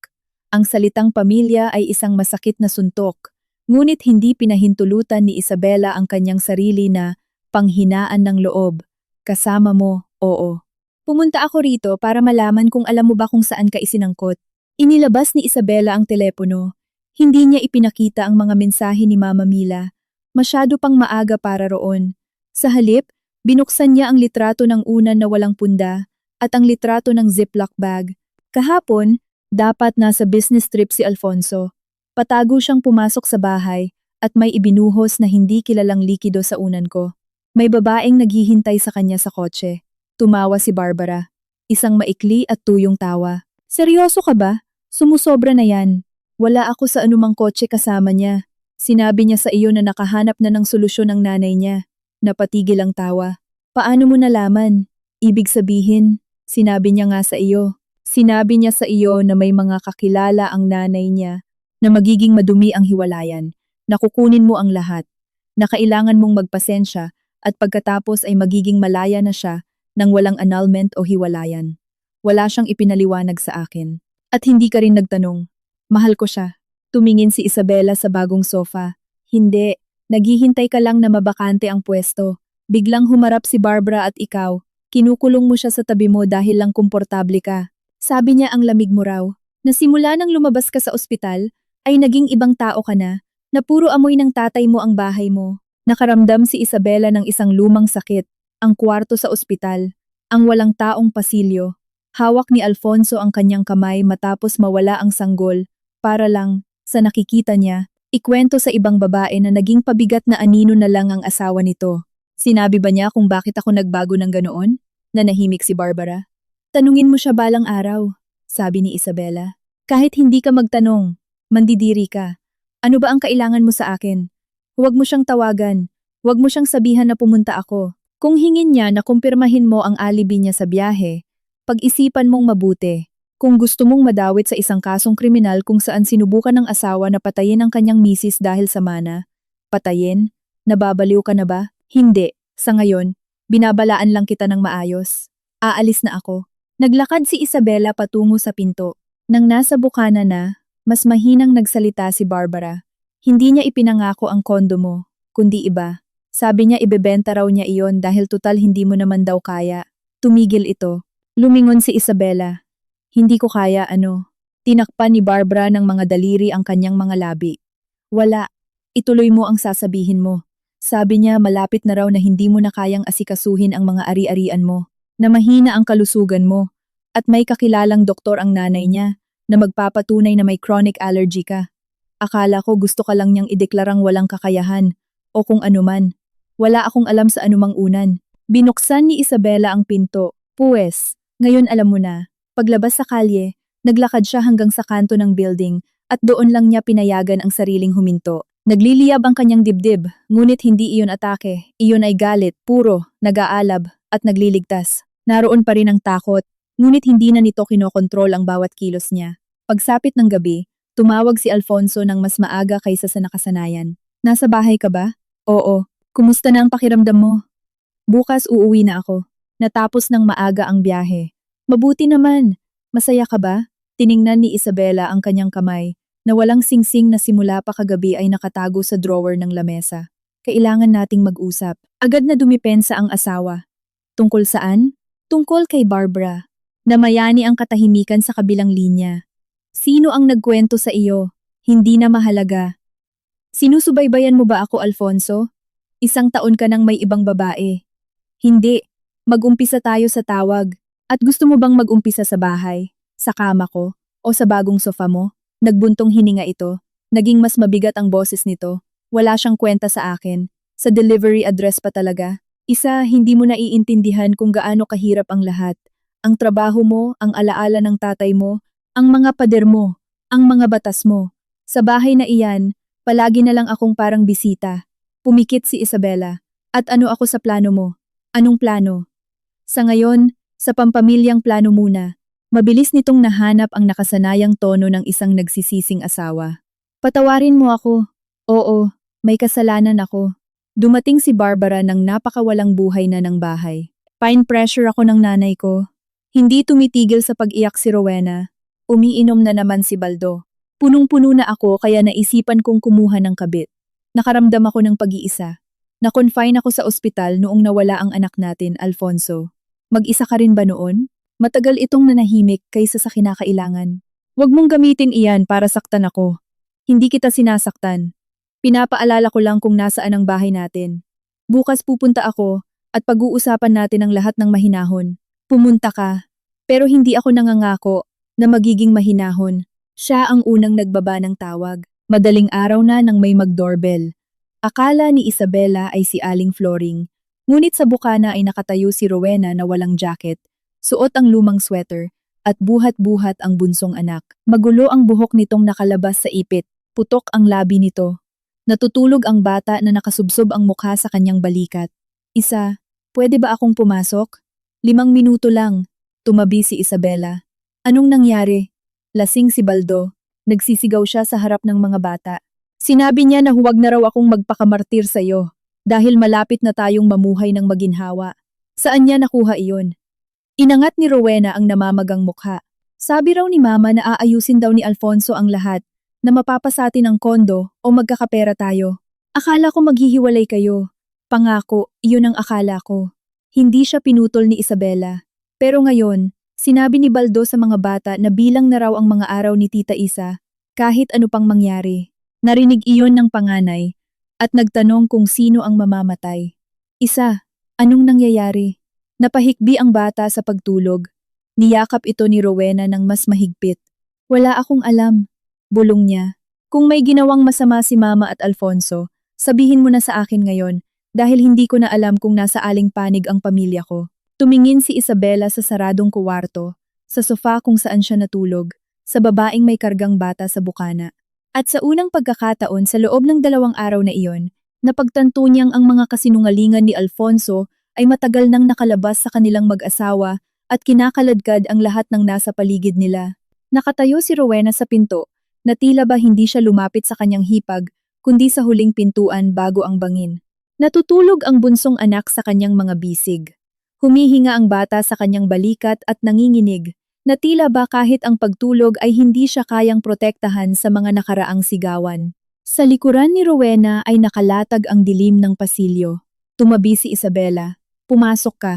Ang salitang pamilya ay isang masakit na suntok, ngunit hindi pinahintulutan ni Isabela ang kanyang sarili na panghinaan ng loob. Kasama mo, oo. Pumunta ako rito para malaman kung alam mo ba kung saan ka isinangkot. Inilabas ni Isabela ang telepono. Hindi niya ipinakita ang mga mensahe ni Mama Mila. Masyado pang maaga para roon. Sa halip, binuksan niya ang litrato ng unan na walang punda at ang litrato ng Ziploc bag. Kahapon, dapat nasa business trip si Alfonso. Patago siyang pumasok sa bahay at may ibinuhos na hindi kilalang likido sa unan ko. May babaeng naghihintay sa kanya sa kotse. Tumawa si Barbara. Isang maikli at tuyong tawa. Seryoso ka ba? Sumusobra na yan. Wala ako sa anumang kotse kasama niya. Sinabi niya sa iyo na nakahanap na ng solusyon ang nanay niya. Napatigil ang tawa. Paano mo nalaman? Ibig sabihin, sinabi niya nga sa iyo. Sinabi niya sa iyo na may mga kakilala ang nanay niya na magiging madumi ang hiwalayan, na kukunin mo ang lahat, na kailangan mong magpasensya at pagkatapos ay magiging malaya na siya nang walang annulment o hiwalayan. Wala siyang ipinaliwanag sa akin. At hindi ka rin nagtanong. Mahal ko siya. Tumingin si Isabela sa bagong sofa. Hindi, naghihintay ka lang na mabakante ang pwesto. Biglang humarap si Barbara at ikaw. Kinukulong mo siya sa tabi mo dahil lang komportable ka. Sabi niya ang lamig mo raw. Na simula nang lumabas ka sa ospital, ay naging ibang tao ka na puro amoy ng tatay mo ang bahay mo. Nakaramdam si Isabela ng isang lumang sakit, ang kwarto sa ospital, ang walang taong pasilyo. Hawak ni Alfonso ang kanyang kamay matapos mawala ang sanggol, para lang, sa nakikita niya, ikwento sa ibang babae na naging pabigat na anino na lang ang asawa nito. Sinabi ba niya kung bakit ako nagbago ng ganoon? Nanahimik si Barbara. Tanungin mo siya balang araw, sabi ni Isabela. Kahit hindi ka magtanong, mandidiri ka. Ano ba ang kailangan mo sa akin? Huwag mo siyang tawagan. Huwag mo siyang sabihan na pumunta ako. Kung hingin niya na kumpirmahin mo ang alibi niya sa biyahe, pag-isipan mong mabuti. Kung gusto mong madawit sa isang kasong kriminal kung saan sinubukan ng asawa na patayin ang kanyang misis dahil sa mana, patayin? Nababaliw ka na ba? Hindi. Sa ngayon, binabalaan lang kita ng maayos. Aalis na ako. Naglakad si Isabela patungo sa pinto. Nang nasa bukana na, mas mahinang nagsalita si Barbara. Hindi niya ipinangako ang kondo mo, kundi iba. Sabi niya ibebenta raw niya iyon dahil tutal hindi mo naman daw kaya. Tumigil ito. Lumingon si Isabela. Hindi ko kaya ano. Tinakpan ni Barbara ng mga daliri ang kanyang mga labi. Wala. Ituloy mo ang sasabihin mo. Sabi niya malapit na raw na hindi mo na kayang asikasuhin ang mga ari-arian mo. Na mahina ang kalusugan mo. At may kakilalang doktor ang nanay niya na magpapatunay na may chronic allergy ka. Akala ko gusto ka lang niyang ideklarang walang kakayahan o kung anuman. Wala akong alam sa anumang unan. Binuksan ni Isabela ang pinto. Puwes. Ngayon alam mo na, paglabas sa kalye, naglakad siya hanggang sa kanto ng building at doon lang niya pinayagan ang sariling huminto. Nagliliyab ang kanyang dibdib, ngunit hindi iyon atake, iyon ay galit, puro, nag-aalab, at nagliligtas. Naroon pa rin ang takot, ngunit hindi na nito kinokontrol ang bawat kilos niya. Pagsapit ng gabi, tumawag si Alfonso ng mas maaga kaysa sa nakasanayan. Nasa bahay ka ba? Oo. Kumusta na ang pakiramdam mo? Bukas uuwi na ako. Natapos ng maaga ang biyahe. Mabuti naman. Masaya ka ba? Tiningnan ni Isabela ang kanyang kamay. na walang singsing na simula pa kagabi ay nakatago sa drawer ng lamesa. Kailangan nating mag-usap. Agad na dumipensa ang asawa. Tungkol saan? Tungkol kay Barbara. Namayani ang katahimikan sa kabilang linya. Sino ang nagkwento sa iyo? Hindi na mahalaga. Sinusubaybayan mo ba ako, Alfonso? 1 taon ka nang may ibang babae. Hindi. Mag-umpisa tayo sa tawag. At gusto mo bang mag-umpisa sa bahay? Sa kama ko? O sa bagong sofa mo? Nagbuntong hininga ito. Naging mas mabigat ang boses nito. Wala siyang kwenta sa akin. Sa delivery address pa talaga. Hindi mo naiintindihan kung gaano kahirap ang lahat. Ang trabaho mo, ang alaala ng tatay mo, ang mga pader mo, ang mga batas mo. Sa bahay na iyan, palagi na lang akong parang bisita. Pumikit si Isabela. At ano ako sa plano mo? Anong plano? Sa ngayon, sa pampamilyang plano muna. Mabilis nitong nahanap ang nakasanayang tono ng isang nagsisising asawa. Patawarin mo ako. Oo, may kasalanan ako. Dumating si Barbara ng napakawalang buhay na ng bahay. Pine pressure ako ng nanay ko. Hindi tumitigil sa pag-iyak si Rowena. Umiinom na naman si Baldo. Punong-puno na ako kaya naisipan kong kumuha ng kabit. Nakaramdam ako ng pag-iisa. Na-confine ako sa ospital noong nawala ang anak natin, Alfonso. Mag-isa ka rin ba noon? Matagal itong nanahimik kaysa sa kinakailangan. Huwag mong gamitin iyan para saktan ako. Hindi kita sinasaktan. Pinapaalala ko lang kung nasaan ang bahay natin. Bukas pupunta ako at pag-uusapan natin ang lahat ng mahinahon. Pumunta ka. Pero hindi ako nangangako na magiging mahinahon. Siya ang unang nagbaba ng tawag. Madaling araw na nang may mag-doorbell. Akala ni Isabela ay si Aling Floring. Ngunit sa bukana ay nakatayo si Rowena na walang jacket. Suot ang lumang sweater at buhat-buhat ang bunsong anak. Magulo ang buhok nitong nakalabas sa ipit. Putok ang labi nito. Natutulog ang bata na nakasubsob ang mukha sa kanyang balikat. Pwede ba akong pumasok? 5 minuto lang. Tumabi si Isabela. Anong nangyari? Lasing si Baldo. Nagsisigaw siya sa harap ng mga bata. Sinabi niya na huwag na raw akong magpakamartir sa'yo dahil malapit na tayong mamuhay ng maginhawa. Saan niya nakuha iyon? Inangat ni Rowena ang namamagang mukha. Sabi raw ni Mama na aayusin daw ni Alfonso ang lahat, na mapapasatin ang kondo o magkakapera tayo. Akala ko maghihiwalay kayo. Pangako, iyon ang akala ko. Hindi siya pinutol ni Isabela. Pero ngayon, sinabi ni Baldo sa mga bata na bilang na raw ang mga araw ni Tita Isa, kahit ano pang mangyari. Narinig iyon ng panganay at nagtanong kung sino ang mamamatay. Anong nangyayari? Napahikbi ang bata sa pagtulog. Niyakap ito ni Rowena ng mas mahigpit. Wala akong alam. Bulong niya. Kung may ginawang masama si Mama at Alfonso, sabihin mo na sa akin ngayon dahil hindi ko na alam kung nasa aling panig ang pamilya ko. Tumingin si Isabela sa saradong kuwarto, sa sofa kung saan siya natulog, sa babaeng may kargang bata sa bukana. At sa unang pagkakataon sa loob ng 2 araw na iyon, napagtanto niyang ang mga kasinungalingan ni Alfonso ay matagal nang nakalabas sa kanilang mag-asawa at kinakaladkad ang lahat ng nasa paligid nila. Nakatayo si Rowena sa pinto, na tila ba hindi siya lumapit sa kanyang hipag, kundi sa huling pintuan bago ang bangin. Natutulog ang bunsong anak sa kanyang mga bisig. Humihinga ang bata sa kanyang balikat at nanginginig, na tila ba kahit ang pagtulog ay hindi siya kayang protektahan sa mga nakaraang sigawan. Sa likuran ni Rowena ay nakalatag ang dilim ng pasilyo. Tumabi si Isabela. Pumasok ka.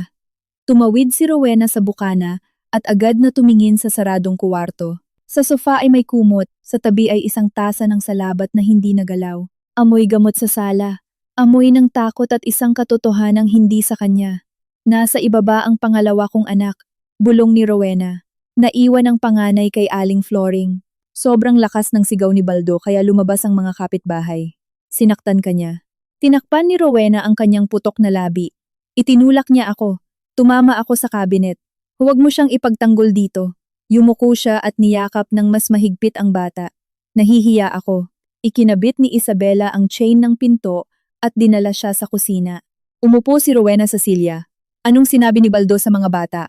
Tumawid si Rowena sa bukana at agad na tumingin sa saradong kuwarto. Sa sofa ay may kumot, sa tabi ay isang tasa ng salabat na hindi nagalaw. Amoy gamot sa sala. Amoy ng takot at isang katotohanang hindi sa kanya. Nasa ibaba ang pangalawa kong anak, bulong ni Rowena. Naiwan ang panganay kay Aling Floring. Sobrang lakas ng sigaw ni Baldo kaya lumabas ang mga kapitbahay. Sinaktan ka niya. Tinakpan ni Rowena ang kanyang putok na labi. Itinulak niya ako. Tumama ako sa kabinet. Huwag mo siyang ipagtanggol dito. Yumuko siya at niyakap ng mas mahigpit ang bata. Nahihiya ako. Ikinabit ni Isabela ang chain ng pinto at dinala siya sa kusina. Umupo si Rowena sa silya. Anong sinabi ni Baldo sa mga bata?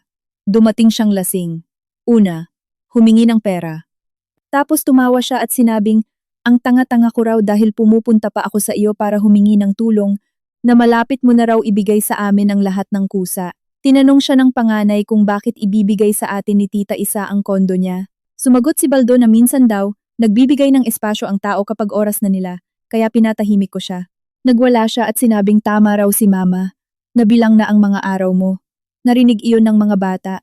Dumating siyang lasing. Una, humingi ng pera. Tapos tumawa siya at sinabing, ang tanga-tanga ko raw dahil pumupunta pa ako sa iyo para humingi ng tulong na malapit mo na raw ibigay sa amin ang lahat ng kusa. Tinanong siya ng panganay kung bakit ibibigay sa atin ni Tita Isa ang kondo niya. Sumagot si Baldo na minsan daw, Nagbibigay ng espasyo ang tao kapag oras na nila, kaya pinatahimik ko siya. Nagwala siya at sinabing tama raw si mama. Nabilang na ang mga araw mo. Narinig iyon ng mga bata.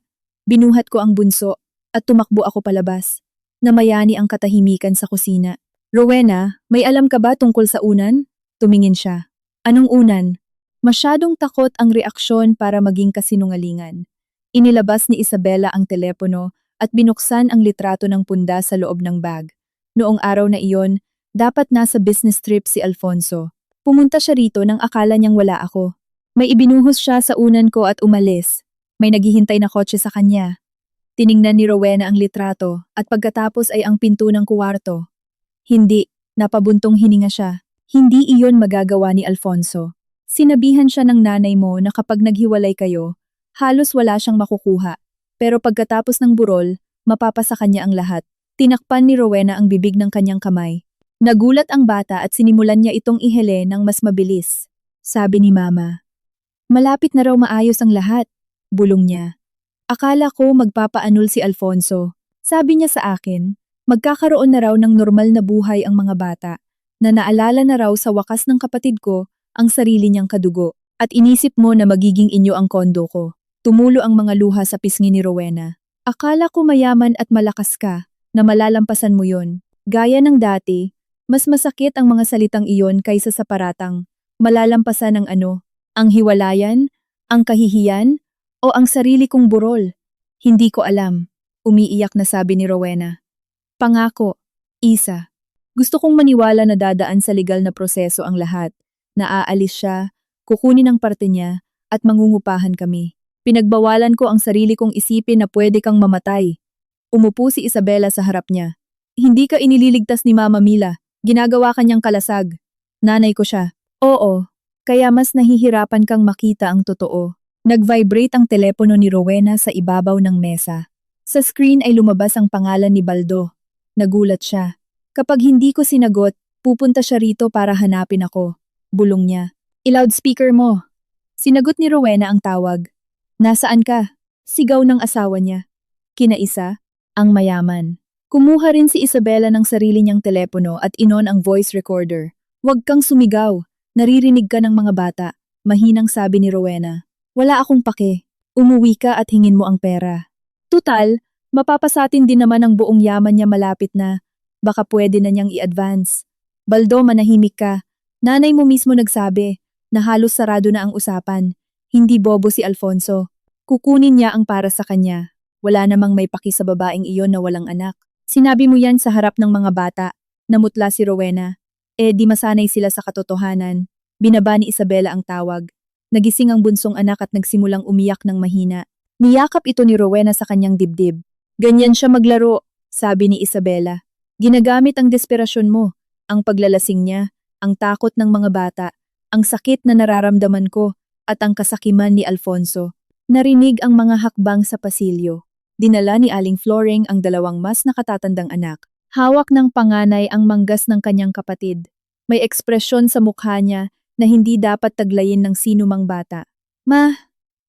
Binuhat ko ang bunso at tumakbo ako palabas. Namayani ang katahimikan sa kusina. Rowena, may alam ka ba tungkol sa unan? Tumingin siya. Anong unan? Masyadong takot ang reaksyon para maging kasinungalingan. Inilabas ni Isabela ang telepono at binuksan ang litrato ng punda sa loob ng bag. Noong araw na iyon, dapat nasa business trip si Alfonso. Pumunta siya rito nang akala niyang wala ako. May ibinuhos siya sa unan ko at umalis. May naghihintay na kotse sa kanya. Tiningnan ni Rowena ang litrato at pagkatapos ay ang pinto ng kuwarto. Hindi, napabuntong hininga siya. Hindi iyon magagawa ni Alfonso. Sinabihan siya ng nanay mo na kapag naghiwalay kayo, halos wala siyang makukuha. Pero pagkatapos ng burol, mapapasa kanya ang lahat. Tinakpan ni Rowena ang bibig ng kanyang kamay. Nagulat ang bata at sinimulan niya itong ihele ng mas mabilis. Sabi ni Mama. Malapit na raw maayos ang lahat. Bulong niya. Akala ko magpapaanul si Alfonso. Sabi niya sa akin, magkakaroon na raw ng normal na buhay ang mga bata, na naalala na raw sa wakas ng kapatid ko ang sarili niyang kadugo, at inisip mo na magiging inyo ang kondo ko. Tumulo ang mga luha sa pisngi ni Rowena. Akala ko mayaman at malakas ka, na malalampasan mo yon. Gaya ng dati, mas masakit ang mga salitang iyon kaysa sa paratang, malalampasan ng ano, ang hiwalayan, ang kahihiyan, o ang sarili kong burol. Hindi ko alam, umiiyak na sabi ni Rowena. Pangako, Isa. Gusto kong maniwala na dadaan sa legal na proseso ang lahat. Naaalis siya, kukunin ang parte niya, at mangungupahan kami. Pinagbawalan ko ang sarili kong isipin na pwede kang mamatay. Umupo si Isabela sa harap niya. Hindi ka inililigtas ni Mama Mila, ginagawa kanyang kalasag. Nanay ko siya. Oo, kaya mas nahihirapan kang makita ang totoo. Nag-vibrate ang telepono ni Rowena sa ibabaw ng mesa. Sa screen ay lumabas ang pangalan ni Baldo. Nagulat siya. Kapag hindi ko sinagot, pupunta siya rito para hanapin ako. Bulong niya. I-loudspeaker mo. Sinagot ni Rowena ang tawag. Nasaan ka? Sigaw ng asawa niya. Kinaisa, ang mayaman. Kumuha rin si Isabela ng sarili niyang telepono at inon ang voice recorder. Huwag kang sumigaw. Naririnig ka ng mga bata. Mahinang sabi ni Rowena. Wala akong pake. Umuwi ka at hingin mo ang pera. Tutal, mapapasatin din naman ang buong yaman niya malapit na. Baka pwede na niyang i-advance. Baldo, manahimik ka. Nanay mo mismo nagsabi na halos sarado na ang usapan. Hindi bobo si Alfonso. Kukunin niya ang para sa kanya. Wala namang may paki sa babaeng iyon na walang anak. Sinabi mo yan sa harap ng mga bata. Namutla si Rowena. Di masanay sila sa katotohanan. Binaba ni Isabela ang tawag. Nagising ang bunsong anak at nagsimulang umiyak ng mahina. Niyakap ito ni Rowena sa kanyang dibdib. Ganyan siya maglaro, sabi ni Isabela. Ginagamit ang desperasyon mo, ang paglalasing niya, ang takot ng mga bata, ang sakit na nararamdaman ko, at ang kasakiman ni Alfonso. Narinig ang mga hakbang sa pasilyo. Dinala ni Aling Floring ang dalawang mas nakatatandang anak. Hawak ng panganay ang manggas ng kanyang kapatid. May ekspresyon sa mukha niya na hindi dapat taglayin ng sinumang bata. Ma,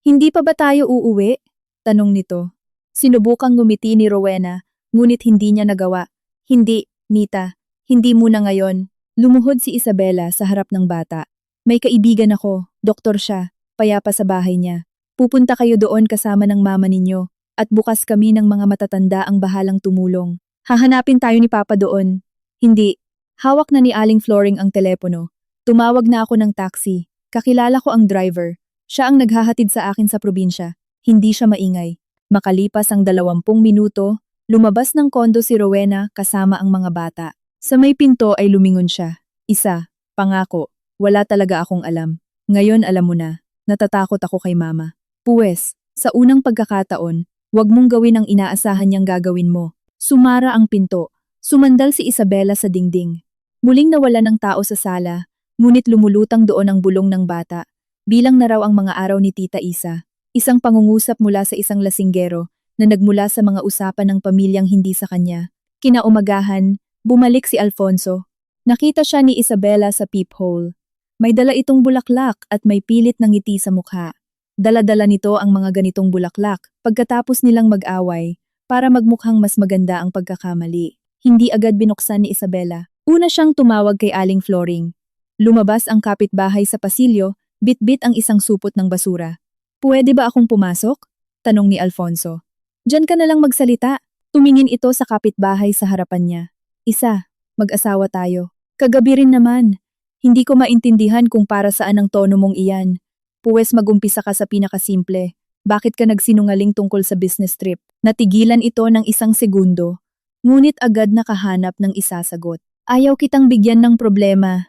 hindi pa ba tayo uuwi? Tanong nito. Sinubukang ngumiti ni Rowena, ngunit hindi niya nagawa. Hindi, Nita. Hindi muna ngayon. Lumuhod si Isabela sa harap ng bata. May kaibigan ako, doktor siya, payapa sa bahay niya. Pupunta kayo doon kasama ng mama ninyo, at bukas kami ng mga matatanda ang bahalang tumulong. Hahanapin tayo ni Papa doon. Hindi. Hawak na ni Aling Floring ang telepono. Tumawag na ako ng taxi. Kakilala ko ang driver. Siya ang naghahatid sa akin sa probinsya. Hindi siya maingay. Makalipas ang 20 minuto, lumabas ng kondo si Rowena kasama ang mga bata. Sa may pinto ay lumingon siya. Isa, pangako, wala talaga akong alam. Ngayon alam mo na, natatakot ako kay Mama. Puwes, sa unang pagkakataon, wag mong gawin ang inaasahan niyang gagawin mo. Sumara ang pinto. Sumandal si Isabela sa dingding. Muling nawala ng tao sa sala, ngunit lumulutang doon ang bulong ng bata. Bilang na raw ang mga araw ni Tita Isa. Isang pangungusap mula sa isang lasinggero na nagmula sa mga usapan ng pamilyang hindi sa kanya. Kinaumagahan, bumalik si Alfonso. Nakita siya ni Isabela sa peephole. May dala itong bulaklak at may pilit ng ngiti sa mukha. Dala-dala nito ang mga ganitong bulaklak pagkatapos nilang mag-away para magmukhang mas maganda ang pagkakamali. hindi agad binuksan ni Isabela. Una siyang tumawag kay Aling Floring. Lumabas ang kapitbahay sa pasilyo, bitbit ang isang supot ng basura. Pwede ba akong pumasok? Tanong ni Alfonso. Diyan ka na lang magsalita. Tumingin ito sa kapitbahay sa harapan niya. Isa, mag-asawa tayo. Kagabi rin naman. Hindi ko maintindihan kung para saan ang tono mong iyan. Puwes mag-umpisa ka sa pinakasimple. Bakit ka nagsinungaling tungkol sa business trip? Natigilan ito ng isang segundo, ngunit agad nakahanap ng isasagot. Ayaw kitang bigyan ng problema.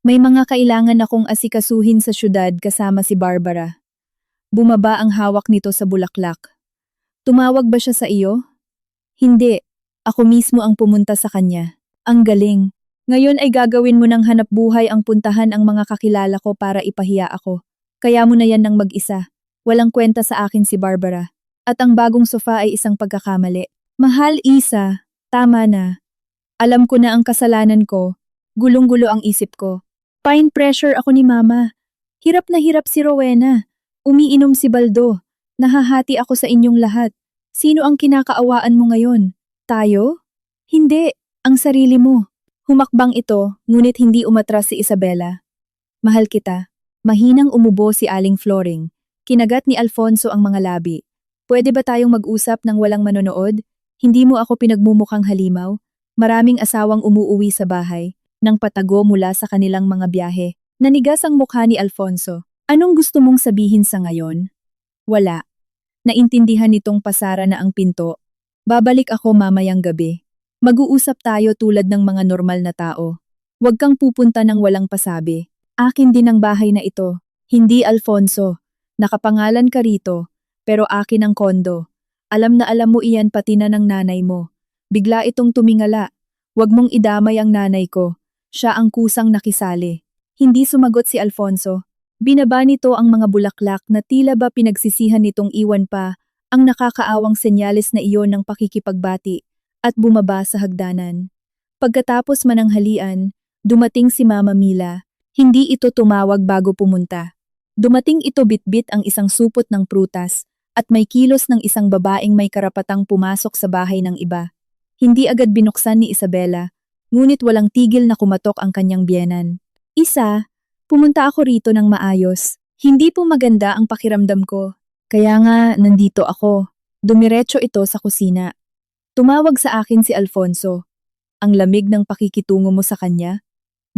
May mga kailangan akong asikasuhin sa syudad kasama si Barbara. Bumaba ang hawak nito sa bulaklak. Tumawag ba siya sa iyo? Hindi. Ako mismo ang pumunta sa kanya. Ang galing. Ngayon ay gagawin mo ng hanap buhay ang puntahan ang mga kakilala ko para ipahiya ako. Kaya mo na yan ng mag-isa. Walang kwenta sa akin si Barbara. At ang bagong sofa ay isang pagkakamali. Mahal Isa, tama na. Alam ko na ang kasalanan ko. Gulong-gulo ang isip ko. Fine pressure ako ni Mama. Hirap na hirap si Rowena. Umiinom si Baldo. Nahahati ako sa inyong lahat. Sino ang kinakaawaan mo ngayon? Tayo? Hindi, ang sarili mo. Humakbang ito, ngunit hindi umatras si Isabela. Mahal kita. Mahinang umubo si Aling Floring. Kinagat ni Alfonso ang mga labi. Pwede ba tayong mag-usap ng walang manonood? Hindi mo ako pinagmumukhang halimaw. Maraming asawang umuuwi sa bahay, nang patago mula sa kanilang mga biyahe. Nanigas ang mukha ni Alfonso. Anong gusto mong sabihin sa ngayon? Wala. Naintindihan nitong pasara na ang pinto. Babalik ako mamayang gabi. Mag-uusap tayo tulad ng mga normal na tao. Huwag kang pupunta ng walang pasabi. Akin din ang bahay na ito. Hindi Alfonso. Nakapangalan ka rito, pero akin ang kondo. Alam na alam mo iyan pati na ng nanay mo. Bigla itong tumingala. Huwag mong idamay ang nanay ko. Siya ang kusang nakisali. Hindi sumagot si Alfonso. Binaba nito ang mga bulaklak na tila ba pinagsisihan nitong iwan pa ang nakakaawang senyales na iyon ng pakikipagbati at bumaba sa hagdanan. Pagkatapos mananghalian, dumating si Mama Mila. Hindi ito tumawag bago pumunta. Dumating ito bitbit ang isang supot ng prutas at may kilos ng isang babaeng may karapatang pumasok sa bahay ng iba. Hindi agad binuksan ni Isabela, ngunit walang tigil na kumatok ang kanyang biyenan. Isa, pumunta ako rito ng maayos. Hindi po maganda ang pakiramdam ko. Kaya nga, nandito ako. Dumiretso ito sa kusina. Tumawag sa akin si Alfonso. Ang lamig ng pakikitungo mo sa kanya?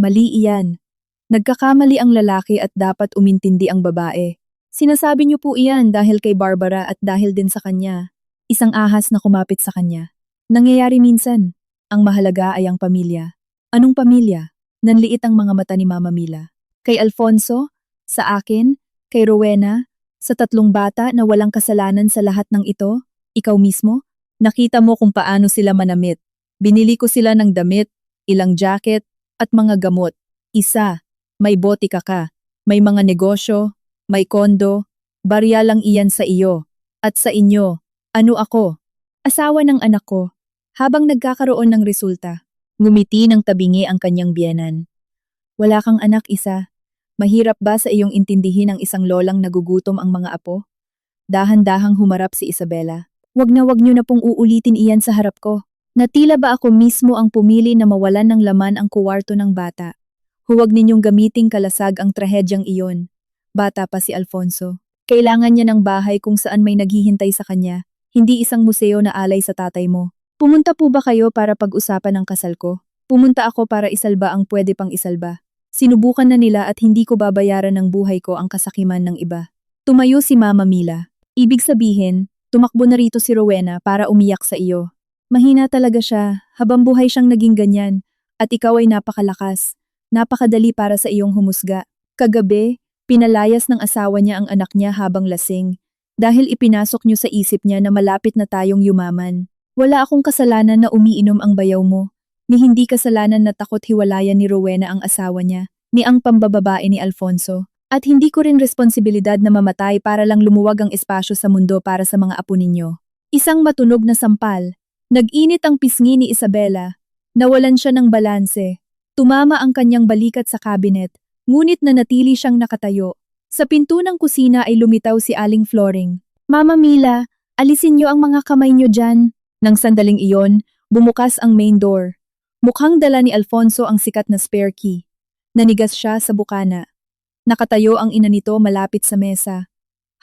Mali iyan. Nagkakamali ang lalaki at dapat umintindi ang babae. Sinasabi niyo po iyan dahil kay Barbara at dahil din sa kanya. Isang ahas na kumapit sa kanya. Nangyayari minsan. Ang mahalaga ay ang pamilya. Anong pamilya? Nanliit ang mga mata ni Mama Mila. Kay Alfonso, sa akin, kay Rowena, sa tatlong bata na walang kasalanan sa lahat ng ito, ikaw mismo, nakita mo kung paano sila manamit. Binili ko sila ng damit, ilang jacket, at mga gamot. Isa, may botika ka, may mga negosyo, may kondo, barya lang iyan sa iyo. At sa inyo, ano ako? Asawa ng anak ko. Habang nagkakaroon ng resulta, ngumiti ng tabingi ang kanyang biyenan. Wala kang anak, Isa. Mahirap ba sa iyong intindihin ang isang lolang nagugutom ang mga apo? Dahan-dahang humarap si Isabela. Wag niyo na pong uulitin iyan sa harap ko. Natila ba ako mismo ang pumili na mawalan ng laman ang kuwarto ng bata? Huwag ninyong gamiting kalasag ang trahedyang iyon. Bata pa si Alfonso. Kailangan niya ng bahay kung saan may naghihintay sa kanya, hindi isang museo na alay sa tatay mo. Pumunta po ba kayo para pag-usapan ang kasal ko? Pumunta ako para isalba ang pwede pang isalba. Sinubukan na nila at hindi ko babayaran ng buhay ko ang kasakiman ng iba. Tumayo si Mama Mila. Ibig sabihin, tumakbo na rito si Rowena para umiyak sa iyo. Mahina talaga siya, habang buhay siyang naging ganyan, at ikaw ay napakalakas. Napakadali para sa iyong humusga. Kagabi, pinalayas ng asawa niya ang anak niya habang lasing, dahil ipinasok niyo sa isip niya na malapit na tayong yumaman. Wala akong kasalanan na umiinom ang bayaw mo, ni hindi kasalanan na takot hiwalayan ni Rowena ang asawa niya, ni ang pambababae ni Alfonso, at hindi ko rin responsibilidad na mamatay para lang lumuwag ang espasyo sa mundo para sa mga apo ninyo. Isang matunog na sampal. Nag-init ang pisngi ni Isabela. Nawalan siya ng balanse. Tumama ang kanyang balikat sa kabinet, ngunit nanatili siyang nakatayo. Sa pinto ng kusina ay lumitaw si Aling Floring. Mama Mila, alisin niyo ang mga kamay niyo dyan. Nang sandaling iyon, Bumukas ang main door. Mukhang dala ni Alfonso ang sikat na spare key. Nanigas siya sa bukana. Nakatayo ang ina nito malapit sa mesa.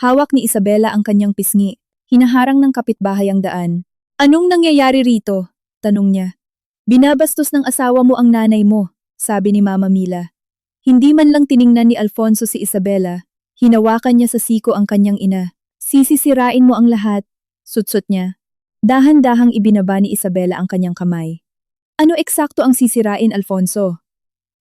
Hawak ni Isabela ang kanyang pisngi. Hinaharang ng kapitbahay ang daan. Anong nangyayari rito? Tanong niya. Binabastos ng asawa mo ang nanay mo, sabi ni Mama Mila. Hindi man lang tiningnan ni Alfonso si Isabela. Hinawakan niya sa siko ang kanyang ina. Sisisirain mo ang lahat. Sutsot niya. Dahan-dahang ibinaba ni Isabela ang kanyang kamay. Ano eksakto ang sisirain, Alfonso?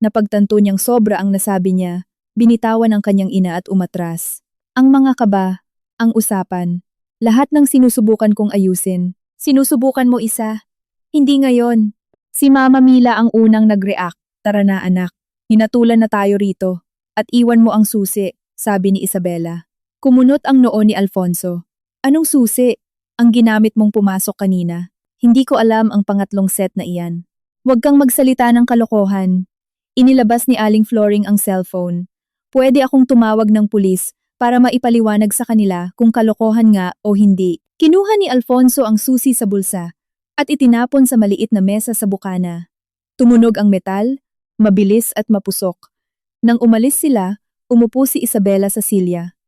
Napagtanto niyang sobra ang nasabi niya, binitawan ang kanyang ina at umatras. Ang mga kaba, ang usapan, lahat ng sinusubukan kong ayusin. Sinusubukan mo isa? Hindi ngayon. Si Mama Mila ang unang nag-react. Tara na anak, hinatulan na tayo rito. At iwan mo ang susi, sabi ni Isabela. Kumunot ang noo ni Alfonso. Anong susi? Ang ginamit mong pumasok kanina. Hindi ko alam ang pangatlong set na iyan. Huwag kang magsalita ng kalokohan. Inilabas ni Aling Floring ang cellphone. Pwede akong tumawag ng pulis para maipaliwanag sa kanila kung kalokohan nga o hindi. Kinuha ni Alfonso ang susi sa bulsa at itinapon sa maliit na mesa sa bukana. Tumunog ang metal, mabilis at mapusok. Nang umalis sila, umupo si Isabela sa silya.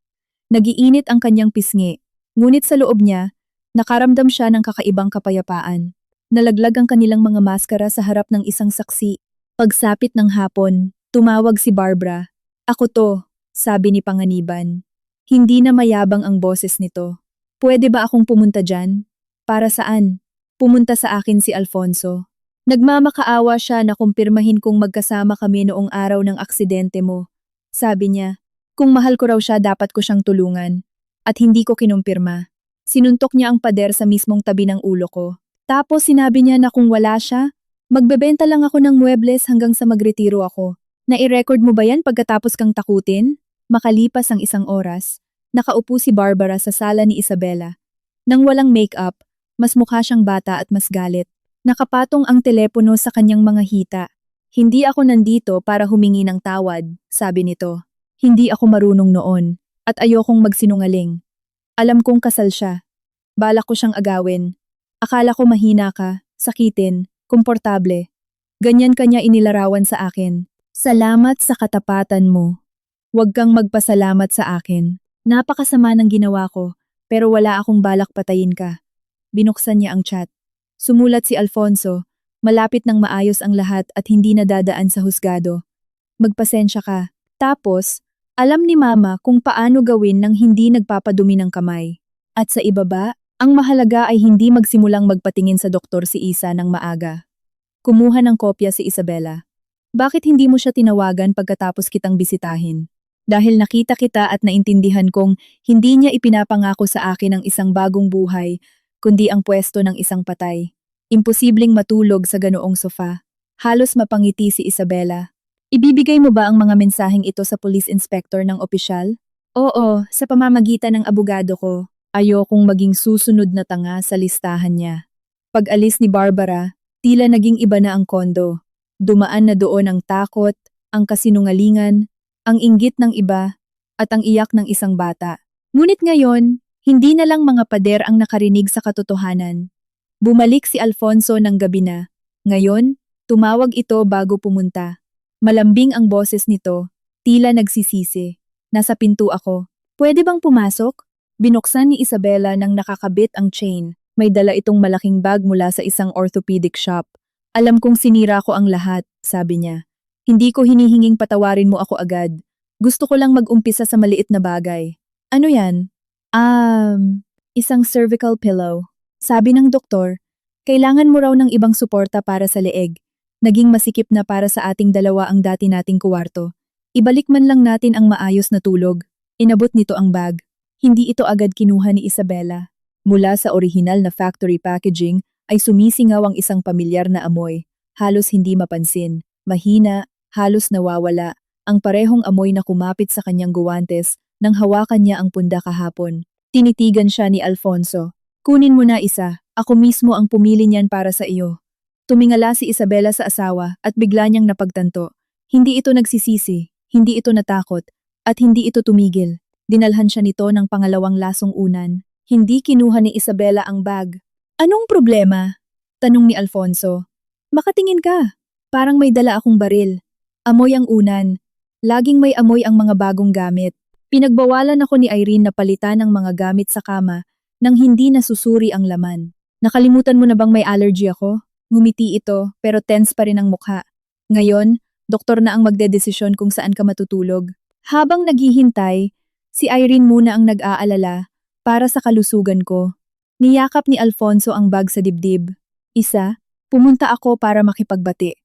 Nagiinit ang kanyang pisngi, ngunit sa loob niya, nakaramdam siya ng kakaibang kapayapaan. Nalaglag ang kanilang mga maskara sa harap ng isang saksi. Pagsapit ng hapon, tumawag si Barbara. Ako to, sabi ni Panganiban. Hindi na mayabang ang boses nito. Pwede ba akong pumunta dyan? Para saan? Pumunta sa akin si Alfonso. Nagmamakaawa siya na kumpirmahin kung magkasama kami noong araw ng aksidente mo. Sabi niya, kung mahal ko raw siya dapat ko siyang tulungan. At hindi ko kinumpirma. Sinuntok niya ang pader sa mismong tabi ng ulo ko. Tapos sinabi niya na kung wala siya, magbebenta lang ako ng muebles hanggang sa magretiro ako. Nai-record mo ba yan pagkatapos kang takutin? Makalipas ang isang oras, nakaupo si Barbara sa sala ni Isabela. Nang walang make-up, mas mukha siyang bata at mas galit. Nakapatong ang telepono sa kanyang mga hita. Hindi ako nandito para humingi ng tawad, sabi nito. Hindi ako marunong noon, at ayokong magsinungaling. Alam kong kasal siya. Balak ko siyang agawin. Akala ko mahina ka, sakitin, komportable. Ganyan kanya inilarawan sa akin. Salamat sa katapatan mo. Huwag kang magpasalamat sa akin. Napakasama ng ginawa ko, pero wala akong balak patayin ka. Binuksan niya ang chat. Sumulat si Alfonso, malapit ng maayos ang lahat at hindi nadadaan sa husgado. Magpasensya ka. Tapos, alam ni Mama kung paano gawin nang hindi nagpapadumi ng kamay. At sa ibaba, ang mahalaga ay hindi magsimulang magpatingin sa doktor si Isa ng maaga. Kumuha ng kopya si Isabela. Bakit hindi mo siya tinawagan pagkatapos kitang bisitahin? Dahil nakita kita at naintindihan kong hindi niya ipinapangako sa akin ang isang bagong buhay, kundi ang pwesto ng isang patay. Imposibleng matulog sa ganoong sofa. Halos mapangiti si Isabela. Ibibigay mo ba ang mga mensaheng ito sa police inspector ng opisyal? Oo, sa pamamagitan ng abogado ko. Ayokong maging susunod na tanga sa listahan niya. Pag-alis ni Barbara, tila naging iba na ang kondo. Dumaan na doon ang takot, ang kasinungalingan, ang inggit ng iba, at ang iyak ng isang bata. Ngunit ngayon, hindi na lang mga pader ang nakarinig sa katotohanan. Bumalik si Alfonso ng gabi na. Ngayon, tumawag ito bago pumunta. Malambing ang boses nito, tila nagsisisi. Nasa pinto ako. Pwede bang pumasok? Binuksan ni Isabela nang nakakabit ang chain. May dala itong malaking bag mula sa isang orthopedic shop. Alam kong sinira ko ang lahat, sabi niya. Hindi ko hinihinging patawarin mo ako agad. Gusto ko lang mag-umpisa sa maliit na bagay. Ano yan? Isang cervical pillow. Sabi ng doktor, kailangan mo raw ng ibang suporta para sa leeg. Naging masikip na para sa ating dalawa ang dati nating kuwarto. Ibalik man lang natin ang maayos na tulog. Inabot nito ang bag. Hindi ito agad kinuha ni Isabela. Mula sa orihinal na factory packaging ay sumisingaw ang isang pamilyar na amoy. Halos hindi mapansin. Mahina, halos nawawala. Ang parehong amoy na kumapit sa kanyang guwantes nang hawakan niya ang punda kahapon. Tinitigan siya ni Alfonso. Kunin mo na isa. Ako mismo ang pumili niyan para sa iyo. Tumingala si Isabela sa asawa at bigla niyang napagtanto. Hindi ito nagsisisi, hindi ito natakot, at hindi ito tumigil. Dinalhan siya nito ng pangalawang lasong unan. Hindi kinuha ni Isabela ang bag. Anong problema? Tanong ni Alfonso. Makatingin ka. Parang may dala akong baril. Amoy ang unan. Laging may amoy ang mga bagong gamit. Pinagbawalan ako ni Irene na palitan ang mga gamit sa kama nang hindi nasusuri ang laman. Nakalimutan mo na bang may allergy ako? Ngumiti ito pero tense pa rin ang mukha. Ngayon, doktor na ang magdedesisyon kung saan ka matutulog. Habang naghihintay, si Irene muna ang nag-aalala para sa kalusugan ko. Niyakap ni Alfonso ang bag sa dibdib. Isa, pumunta ako para makipagbati.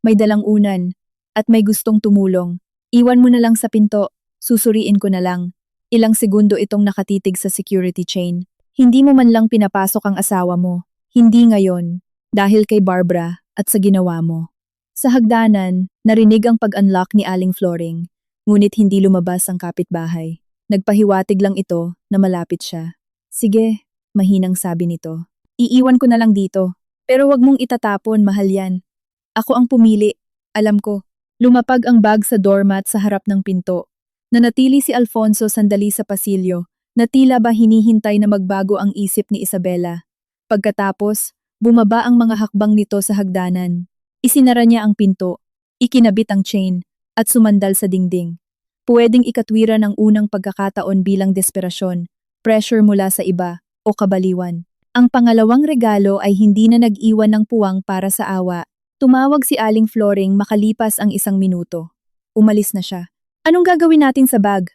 May dalang unan at may gustong tumulong. Iwan mo na lang sa pinto, susuriin ko na lang. Ilang segundo itong nakatitig sa security chain. Hindi mo man lang pinapasok ang asawa mo. Hindi ngayon, dahil kay Barbara at sa ginawa mo. Sa hagdanan, narinig ang pag-unlock ni Aling Floring, ngunit hindi lumabas ang kapitbahay. Nagpahiwatig lang ito na malapit siya. Sige, mahinang sabi nito. Iiwan ko na lang dito, pero wag mong itatapon, mahal yan. Ako ang pumili, alam ko. Lumapag ang bag sa doormat sa harap ng pinto. Nanatili si Alfonso sandali sa pasilyo, na tila ba hinihintay na magbago ang isip ni Isabela. Pagkatapos, bumaba ang mga hakbang nito sa hagdanan. Isinara niya ang pinto, ikinabit ang chain, at sumandal sa dingding. Pwedeng ikatwiran ang unang pagkakataon bilang desperasyon, pressure mula sa iba, o kabaliwan. Ang pangalawang regalo ay hindi na nag-iwan ng puwang para sa awa. Tumawag si Aling Floring makalipas ang 1 minuto. Umalis na siya. Anong gagawin natin sa bag?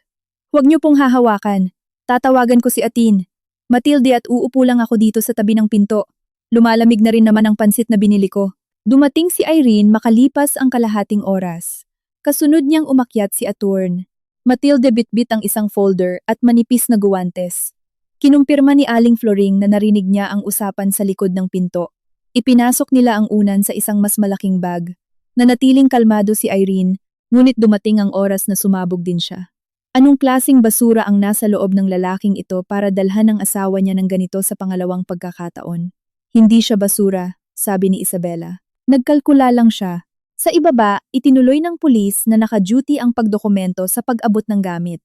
Huwag niyo pong hahawakan. Tatawagan ko si Atin. Matilde at uupo lang ako dito sa tabi ng pinto. Lumalamig na rin naman ang pansit na binili ko. Dumating si Irene makalipas ang kalahating oras. Kasunod niyang umakyat si Aturn. Matilde bitbit ang isang folder at manipis na guwantes. Kinumpirma ni Aling Floring na narinig niya ang usapan sa likod ng pinto. Ipinasok nila ang unan sa isang mas malaking bag. Nanatiling kalmado si Irene, ngunit dumating ang oras na sumabog din siya. Anong klasing basura ang nasa loob ng lalaking ito para dalhan ang asawa niya ng ganito sa pangalawang pagkakataon? Hindi siya basura, sabi ni Isabela. Nagkalkula lang siya. Sa ibaba, itinuloy ng pulis na naka-duty ang pagdokumento sa pag-abot ng gamit.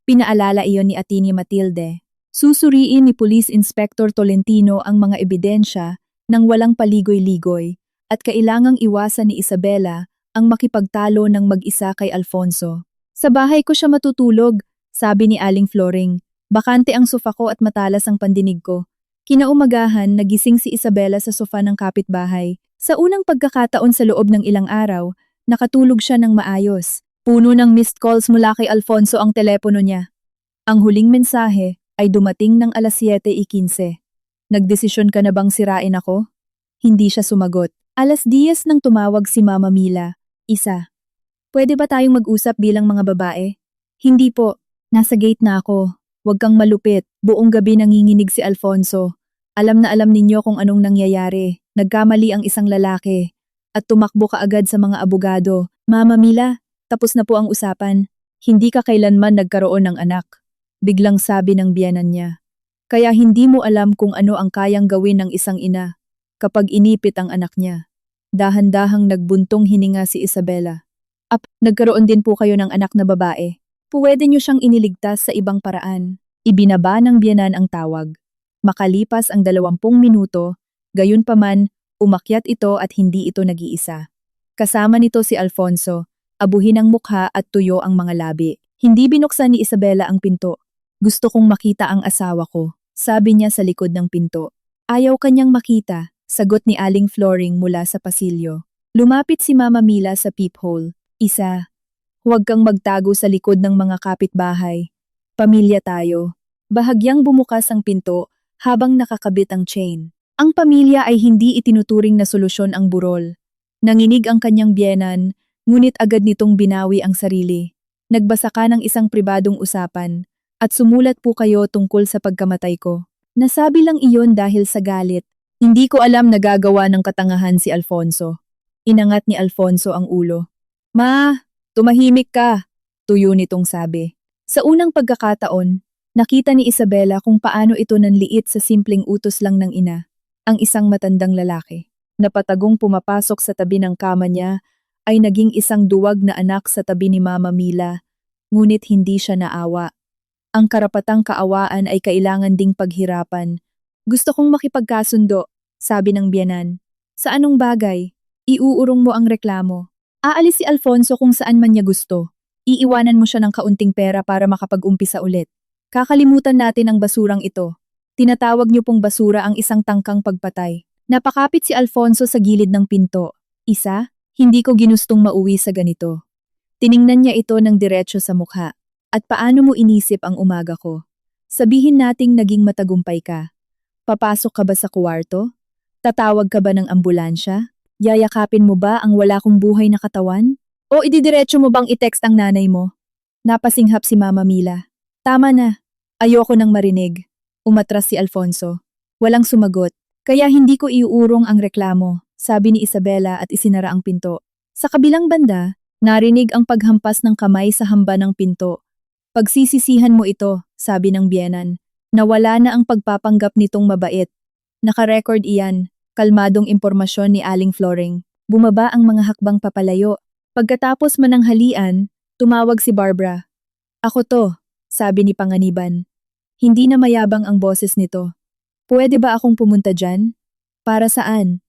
Pinaalala iyon ni Atini Matilde. Susuriin ni Police Inspector Tolentino ang mga ebidensya nang walang paligoy-ligoy at kailangang iwasan ni Isabela ang makipagtalo ng mag-isa kay Alfonso. Sa bahay ko siya matutulog, sabi ni Aling Floring. Bakante ang sofa ko at matalas ang pandinig ko. Kinaumagahan, nagising si Isabela sa sofa ng kapitbahay. Sa unang pagkakataon sa loob ng ilang araw, nakatulog siya ng maayos. Puno ng missed calls mula kay Alfonso ang telepono niya. Ang huling mensahe ay dumating ng alas 7:15. Nagdesisyon ka na bang sirain ako? Hindi siya sumagot. Alas 10 nang tumawag si Mama Mila. Isa. Pwede ba tayong mag-usap bilang mga babae? Hindi po. Nasa gate na ako. Huwag kang malupit. Buong gabi nanginginig si Alfonso. Alam na alam ninyo kung anong nangyayari. Nagkamali ang isang lalaki. At tumakbo ka agad sa mga abogado. Mama Mila, tapos na po ang usapan. Hindi ka kailanman nagkaroon ng anak. Biglang sabi ng biyenan niya. Kaya hindi mo alam kung ano ang kayang gawin ng isang ina kapag inipit ang anak niya. Dahan-dahang nagbuntong hininga si Isabela. Nagkaroon din po kayo ng anak na babae. Pwede niyo siyang iniligtas sa ibang paraan. Ibinaba ng biyenan ang tawag. Makalipas ang 20 minuto, gayunpaman, umakyat ito at hindi ito nag-iisa. Kasama nito si Alfonso, abuhin ang mukha at tuyo ang mga labi. Hindi binuksan ni Isabela ang pinto. Gusto kong makita ang asawa ko, sabi niya sa likod ng pinto. Ayaw kanyang makita, sagot ni Aling Floring mula sa pasilyo. Lumapit si Mama Mila sa peephole. Isa, huwag kang magtago sa likod ng mga kapitbahay. Pamilya tayo. Bahagyang bumukas ang pinto habang nakakabit ang chain. Ang pamilya ay hindi itinuturing na solusyon ang burol. Nanginig ang kanyang biyenan, ngunit agad nitong binawi ang sarili. Nagbasa ka ng isang pribadong usapan, at sumulat po kayo tungkol sa pagkamatay ko. Nasabi lang iyon dahil sa galit. Hindi ko alam na gagawa ng katangahan si Alfonso. Inangat ni Alfonso ang ulo. Ma, tumahimik ka, tuyo nitong sabi. Sa unang pagkakataon, nakita ni Isabela kung paano ito nanliit sa simpleng utos lang ng ina, ang isang matandang lalaki. Napatagong pumapasok sa tabi ng kama niya, ay naging isang duwag na anak sa tabi ni Mama Mila, ngunit hindi siya naawa. Ang karapatang kaawaan ay kailangan ding paghirapan. Gusto kong makipagkasundo, sabi ng biyenan. Sa anong bagay? Iuurong mo ang reklamo. Aalis si Alfonso kung saan man niya gusto. Iiwanan mo siya ng kaunting pera para makapag-umpisa ulit. Kakalimutan natin ang basurang ito. Tinatawag niyo pong basura ang isang tangkang pagpatay. Napakapit si Alfonso sa gilid ng pinto. Isa, hindi ko ginustong mauwi sa ganito. Tiningnan niya ito ng diretso sa mukha. At paano mo inisip ang umaga ko? Sabihin nating naging matagumpay ka. Papasok ka ba sa kwarto? Tatawag ka ba ng ambulansya? Yayakapin mo ba ang wala kong buhay na katawan? O ididiretso mo bang i-text ang nanay mo? Napasinghap si Mama Mila. Tama na. Ayoko nang marinig. Umatras si Alfonso. Walang sumagot. Kaya hindi ko iuurong ang reklamo, sabi ni Isabela at isinara ang pinto. Sa kabilang banda, narinig ang paghampas ng kamay sa hamba ng pinto. Pagsisisihan mo ito, sabi ng biyenan. Nawala na ang pagpapanggap nitong mabait. Nakarecord iyan, kalmadong impormasyon ni Aling Floring. Bumaba ang mga hakbang papalayo. Pagkatapos mananghalian, tumawag si Barbara. Ako to, sabi ni Panganiban. Hindi na mayabang ang boses nito. Pwede ba akong pumunta dyan? Para saan?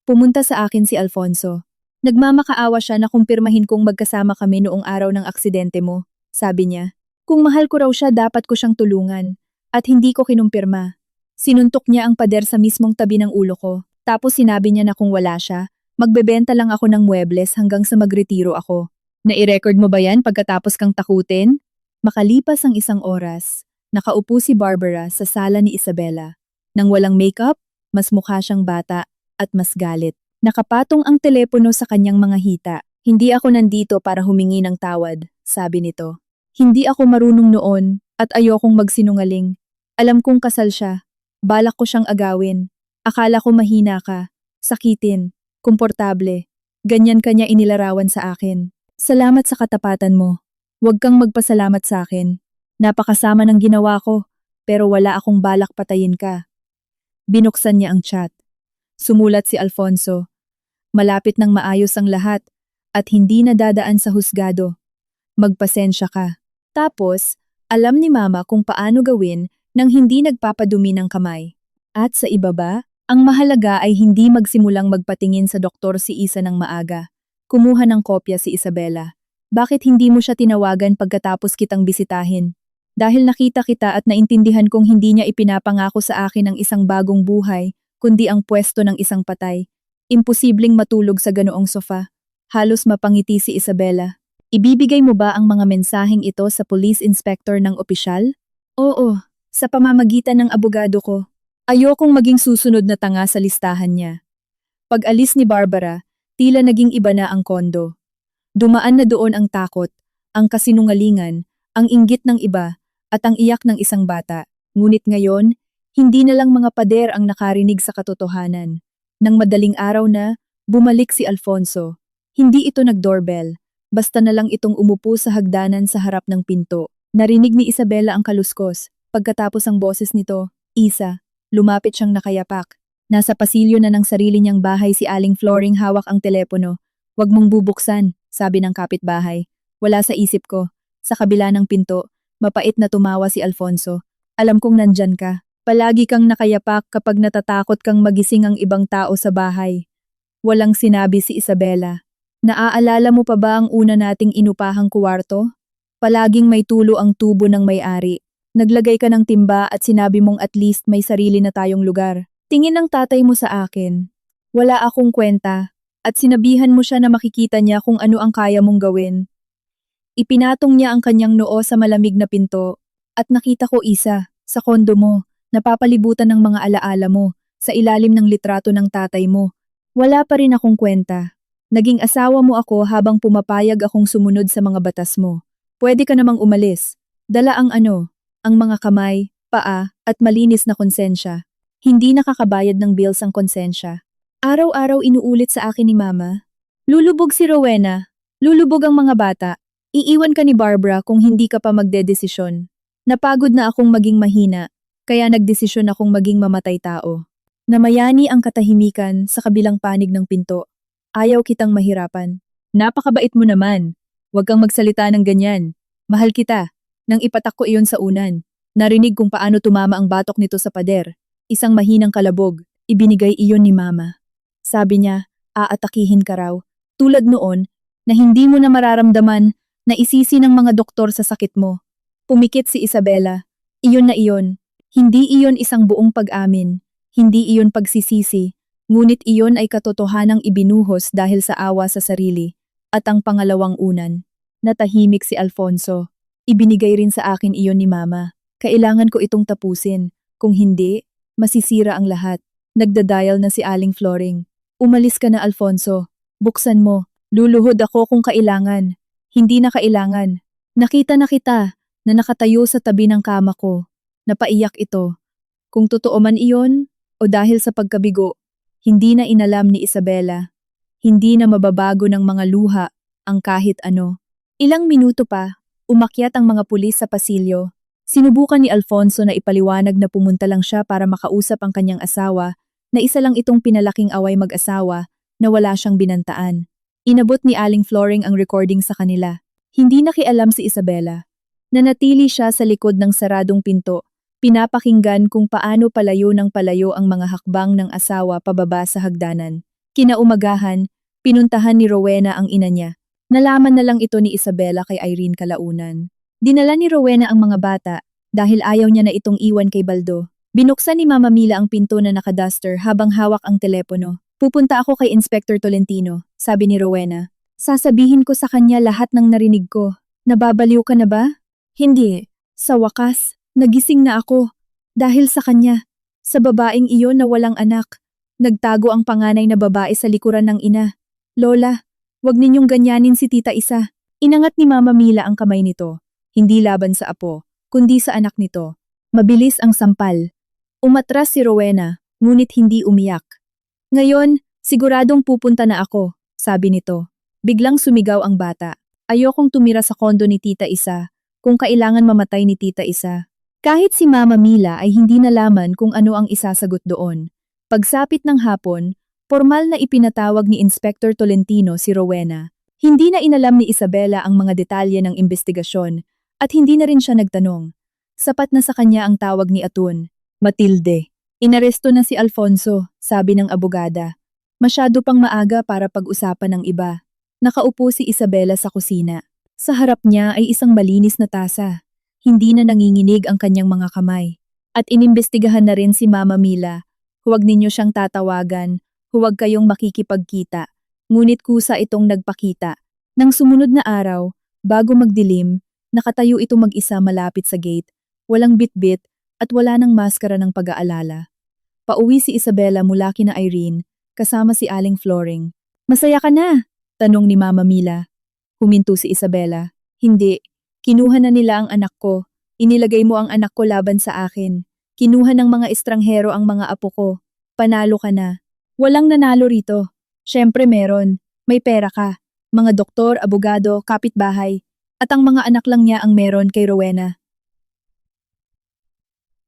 Pumunta sa akin si Alfonso. Nagmamakaawa siya na kumpirmahin kong magkasama kami noong araw ng aksidente mo, sabi niya. Kung mahal ko raw siya dapat ko siyang tulungan, at hindi ko kinumpirma. Sinuntok niya ang pader sa mismong tabi ng ulo ko, tapos sinabi niya na kung wala siya, magbebenta lang ako ng muebles hanggang sa magretiro ako. Nai-record mo ba yan pagkatapos kang takutin? Makalipas ang isang oras, nakaupo si Barbara sa sala ni Isabela. Nang walang makeup, mas mukha siyang bata at mas galit. Nakapatong ang telepono sa kanyang mga hita. Hindi ako nandito para humingi ng tawad, sabi nito. Hindi ako marunong noon at ayokong magsinungaling. Alam kong kasal siya. Balak ko siyang agawin. Akala ko mahina ka, sakitin, komportable. Ganyan kanya inilarawan sa akin. Salamat sa katapatan mo. Huwag kang magpasalamat sa akin. Napakasama ng ginawa ko, pero wala akong balak patayin ka. Binuksan niya ang chat. Sumulat si Alfonso. Malapit nang maayos ang lahat at hindi na dadaan sa husgado. Magpasensya ka. Tapos, alam ni Mama kung paano gawin nang hindi nagpapadumi ng kamay. At sa ibaba, ang mahalaga ay hindi magsimulang magpatingin sa doktor si Isa ng maaga. Kumuha ng kopya si Isabela. Bakit hindi mo siya tinawagan pagkatapos kitang bisitahin? Dahil nakita kita at naintindihan kong hindi niya ipinapangako sa akin ang isang bagong buhay, kundi ang pwesto ng isang patay. Imposibleng matulog sa ganoong sofa. Halos mapangiti si Isabela. Ibibigay mo ba ang mga mensaheng ito sa police inspector ng opisyal? Oo, sa pamamagitan ng abogado ko. Ayokong maging susunod na tanga sa listahan niya. Pag-alis ni Barbara, tila naging iba na ang kondo. Dumaan na doon ang takot, ang kasinungalingan, ang inggit ng iba, at ang iyak ng isang bata. Ngunit ngayon, hindi na lang mga pader ang nakarinig sa katotohanan. Nang madaling araw na, bumalik si Alfonso. Hindi ito nag-doorbell, basta na lang itong umupo sa hagdanan sa harap ng pinto. Narinig ni Isabela ang kaluskos. Pagkatapos ang boses nito, Isa, lumapit siyang nakayapak. Nasa pasilyo na ng sarili niyang bahay si Aling Floring hawak ang telepono. Huwag mong bubuksan, sabi ng kapitbahay. Wala sa isip ko. Sa kabila ng pinto, mapait na tumawa si Alfonso. Alam kong nandyan ka. Palagi kang nakayapak kapag natatakot kang magising ang ibang tao sa bahay. Walang sinabi si Isabela. Naaalala mo pa ba ang una nating inupahang kuwarto? Palaging may tulo ang tubo ng may-ari. Naglagay ka ng timba at sinabi mong at least may sarili na tayong lugar. Tingin ng tatay mo sa akin. Wala akong kwenta. At sinabihan mo siya na makikita niya kung ano ang kaya mong gawin. Ipinatong niya ang kanyang noo sa malamig na pinto. At nakita ko Isa, sa kondo mo, napapalibutan ng mga alaala mo, sa ilalim ng litrato ng tatay mo. Wala pa rin akong kwenta. Naging asawa mo ako habang pumapayag akong sumunod sa mga batas mo. Pwede ka namang umalis. Dala ang ang mga kamay, paa, at malinis na konsensya. Hindi nakakabayad ng bills ang konsensya. Araw-araw inuulit sa akin ni Mama. Lulubog si Rowena. Lulubog ang mga bata. Iiwan ka ni Barbara kung hindi ka pa magdedesisyon. Napagod na akong maging mahina, kaya nagdesisyon akong maging mamatay tao. Namayani ang katahimikan sa kabilang panig ng pinto. Ayaw kitang mahirapan. Napakabait mo naman. Huwag kang magsalita ng ganyan. Mahal kita. Nang ipatak ko iyon sa unan, narinig kung paano tumama ang batok nito sa pader. Isang mahinang kalabog. ibinigay iyon ni Mama. Sabi niya, aatakihin ka raw. Tulad noon, na hindi mo na mararamdaman na isisi ng mga doktor sa sakit mo. Pumikit si Isabela. Iyon na iyon. Hindi iyon isang buong pag-amin. Hindi iyon pagsisisi. Ngunit iyon ay katotohanang ibinuhos dahil sa awa sa sarili. At ang pangalawang unan. Natahimik si Alfonso. Ibinigay rin sa akin iyon ni Mama. Kailangan ko itong tapusin. Kung hindi, masisira ang lahat. Nagdadial na si Aling Floring. Umalis ka na, Alfonso. Buksan mo. Luluhod ako kung kailangan. Hindi na kailangan. Nakita na kita na nakatayo sa tabi ng kama ko. Napaiyak ito. Kung totoo man iyon o dahil sa pagkabigo, hindi na inalam ni Isabela. Hindi na mababago ng mga luha ang kahit ano. Ilang minuto pa, umakyat ang mga pulis sa pasilyo. Sinubukan ni Alfonso na ipaliwanag na pumunta lang siya para makausap ang kanyang asawa, na isa lang itong pinalaking away mag-asawa na wala siyang binantaan. Inabot ni Aling Floring ang recording sa kanila. Hindi nakialam si Isabela. Nanatili siya sa likod ng saradong pinto, pinapakinggan kung paano palayo ng palayo ang mga hakbang ng asawa pababa sa hagdanan. Kinaumagahan, pinuntahan ni Rowena ang ina niya. Nalaman na lang ito ni Isabela kay Irene kalaunan. Dinala ni Rowena ang mga bata dahil ayaw niya na itong iwan kay Baldo. Binuksan ni Mama Mila ang pinto na nakaduster habang hawak ang telepono. Pupunta ako kay Inspector Tolentino, sabi ni Rowena. Sasabihin ko sa kanya lahat ng narinig ko. Nababaliw ka na ba? Hindi. Sa wakas, nagising na ako. Dahil sa kanya. Sa babaeng iyon na walang anak. Nagtago ang panganay na babae sa likuran ng ina. Lola, wag ninyong ganyanin si Tita Isa. Inangat ni Mama Mila ang kamay nito. Hindi laban sa apo, kundi sa anak nito. Mabilis ang sampal. Umatras si Rowena, ngunit hindi umiyak. Ngayon, siguradong pupunta na ako, sabi nito. Biglang sumigaw ang bata. Ayokong tumira sa kondo ni Tita Isa, kung kailangan mamatay ni Tita Isa. Kahit si Mama Mila ay hindi nalaman kung ano ang isasagot doon. Pagsapit ng hapon, formal na ipinatawag ni Inspector Tolentino si Rowena. Hindi na inalam ni Isabela ang mga detalye ng investigasyon at hindi na rin siya nagtanong. Sapat na sa kanya ang tawag ni Atun. Matilde. Inaresto na si Alfonso, sabi ng abogada. Masyado pang maaga para pag-usapan ng iba. Nakaupo si Isabela sa kusina. Sa harap niya ay isang malinis na tasa. Hindi na nanginginig ang kanyang mga kamay. At inimbestigahan na rin si Mama Mila. Huwag ninyo siyang tatawagan, huwag kayong makikipagkita. Ngunit kusa itong nagpakita. Nang sumunod na araw, bago magdilim, nakatayo ito mag-isa malapit sa gate. Walang bitbit at wala nang maskara ng pag-aalala. Pauwi si Isabela mula kina Irene, kasama si Aling Floring. Masaya ka na? Tanong ni Mama Mila. Huminto si Isabela. Hindi. Kinuha na nila ang anak ko. Inilagay mo ang anak ko laban sa akin. Kinuha ng mga estranghero ang mga apo ko. Panalo ka na. Walang nanalo rito. Siyempre meron. May pera ka. Mga doktor, abogado, kapitbahay. At ang mga anak lang niya ang meron kay Rowena.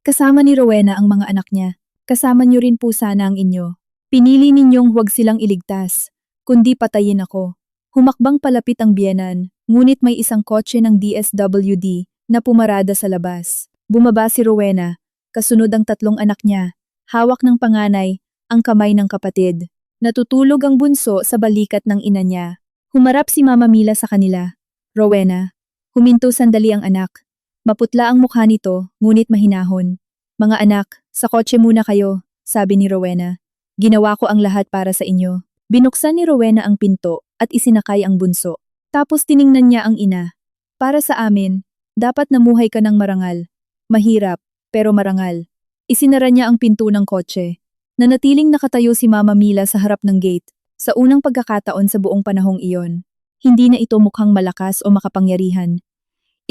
Kasama ni Rowena ang mga anak niya. Kasama niyo rin po sana ang inyo. Pinili ninyong huwag silang iligtas, kundi patayin ako. Humakbang palapit ang biyenan, ngunit may isang kotse ng DSWD na pumarada sa labas. Bumaba si Rowena, kasunod ang tatlong anak niya. Hawak ng panganay, ang kamay ng kapatid. Natutulog ang bunso sa balikat ng ina niya. Humarap si Mama Mila sa kanila. Rowena, huminto sandali ang anak. Maputla ang mukha nito, ngunit mahinahon. Mga anak, sa kotse muna kayo, sabi ni Rowena. Ginawa ko ang lahat para sa inyo. Binuksan ni Rowena ang pinto at isinakay ang bunso. Tapos tiningnan niya ang ina. Para sa amin, dapat namuhay ka ng marangal. Mahirap, pero marangal. Isinara niya ang pinto ng kotse. Nanatiling nakatayo si Mama Mila sa harap ng gate. Sa unang pagkakataon sa buong panahong iyon, hindi na ito mukhang malakas o makapangyarihan.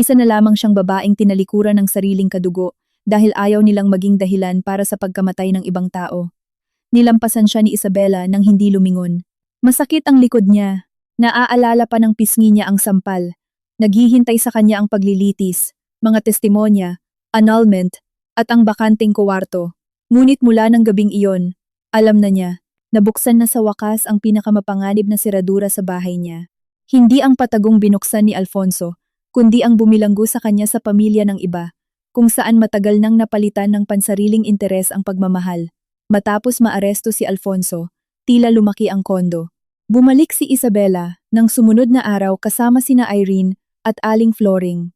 Isa na lamang siyang babaeng tinalikuran ng sariling kadugo dahil ayaw nilang maging dahilan para sa pagkamatay ng ibang tao. Nilampasan siya ni Isabela nang hindi lumingon. Masakit ang likod niya. Naaalala pa ng pisngi niya ang sampal. Naghihintay sa kanya ang paglilitis, mga testimonya, annulment, at ang bakanting kuwarto. Ngunit mula ng gabing iyon, alam na niya, nabuksan na sa wakas ang pinakamapanganib na seradura sa bahay niya. Hindi ang patagong binuksan ni Alfonso, kundi ang bumilanggo sa kanya sa pamilya ng iba, kung saan matagal nang napalitan ng pansariling interes ang pagmamahal. Matapos maaresto si Alfonso, tila lumaki ang kondo. Bumalik si Isabela nang sumunod na araw kasama sina Irene at Aling Floring.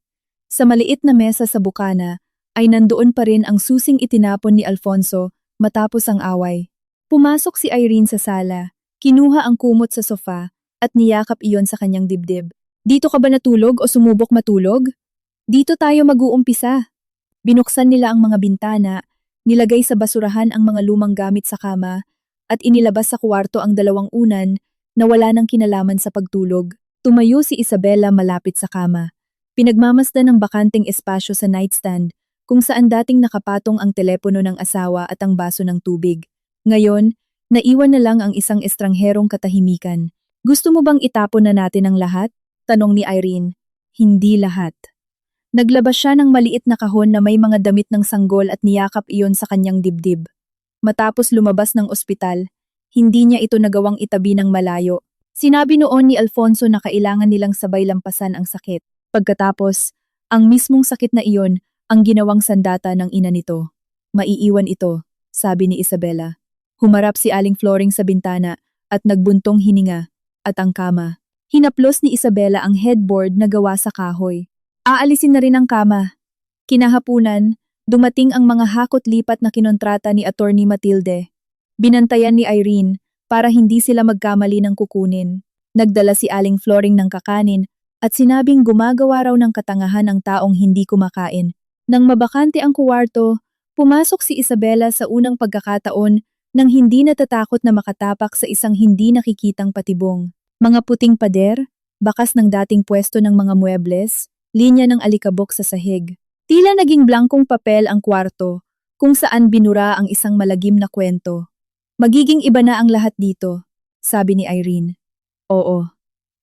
Sa maliit na mesa sa bukana ay nandoon pa rin ang susing itinapon ni Alfonso matapos ang away. Pumasok si Irene sa sala, kinuha ang kumot sa sofa at niyakap iyon sa kanyang dibdib. Dito ka ba natulog o sumubok matulog? Dito tayo mag-uumpisa. Binuksan nila ang mga bintana, nilagay sa basurahan ang mga lumang gamit sa kama, at inilabas sa kwarto ang dalawang unan na wala nang kinalaman sa pagtulog. Tumayo si Isabela malapit sa kama. Pinagmamasdan ng bakanting espasyo sa nightstand, kung saan dating nakapatong ang telepono ng asawa at ang baso ng tubig. Ngayon, naiwan na lang ang isang estrangherong katahimikan. Gusto mo bang itapon na natin ang lahat? Tanong ni Irene. Hindi lahat. Naglabas siya ng maliit na kahon na may mga damit ng sanggol at niyakap iyon sa kanyang dibdib. Matapos lumabas ng ospital, hindi niya ito nagawang itabi ng malayo. Sinabi noon ni Alfonso na kailangan nilang sabay lampasan ang sakit. Pagkatapos, ang mismong sakit na iyon ang ginawang sandata ng ina nito. Maiiwan ito, sabi ni Isabela. Humarap si Aling Floring sa bintana at nagbuntong hininga at ang kama. Hinaplos ni Isabela ang headboard na gawa sa kahoy. Aalisin na rin ang kama. Kinahapunan, dumating ang mga hakot-lipat na kinontrata ni Attorney Matilde. Binantayan ni Irene para hindi sila magkamali ng kukunin. Nagdala si Aling Floring ng kakanin at sinabing gumagawa raw ng katangahan ang taong hindi kumakain. Nang mabakante ang kuwarto, pumasok si Isabela sa unang pagkakataon nang hindi natatakot na makatapak sa isang hindi nakikitang patibong. Mga puting pader, bakas ng dating pwesto ng mga muebles, linya ng alikabok sa sahig. Tila naging blankong papel ang kwarto, kung saan binura ang isang malagim na kwento. Magiging iba na ang lahat dito, sabi ni Irene. Oo.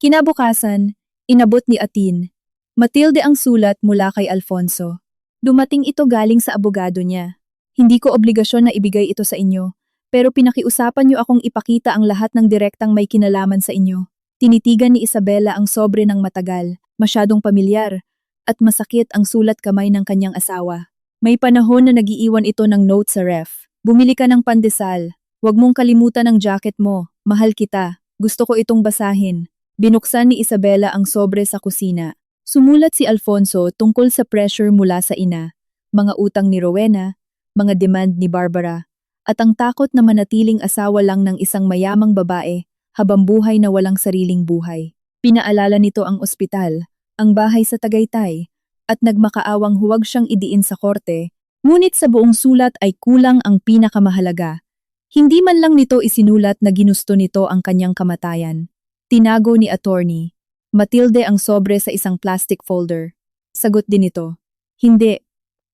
Kinabukasan, inabot ni Atin. Matilde ang sulat mula kay Alfonso. Dumating ito galing sa abogado niya. Hindi ko obligasyon na ibigay ito sa inyo, pero pinakiusapan niyo akong ipakita ang lahat ng direktang may kinalaman sa inyo. Tinitigan ni Isabela ang sobre ng matagal. Masyadong pamilyar, at masakit ang sulat kamay ng kanyang asawa. May panahon na nagiiwan ito ng note sa ref. Bumili ka ng pandesal. Huwag mong kalimutan ang jacket mo. Mahal kita. Gusto ko itong basahin. Binuksan ni Isabela ang sobre sa kusina. Sumulat si Alfonso tungkol sa pressure mula sa ina, mga utang ni Rowena, mga demand ni Barbara, at ang takot na manatiling asawa lang ng isang mayamang babae habang buhay na walang sariling buhay. Pinaalala nito ang ospital, ang bahay sa Tagaytay, at nagmakaawang huwag siyang idiin sa korte, ngunit sa buong sulat ay kulang ang pinakamahalaga. Hindi man lang nito isinulat na ginusto nito ang kanyang kamatayan. Tinago ni attorney. Matilde ang sobre sa isang plastic folder. Sagot din ito. Hindi.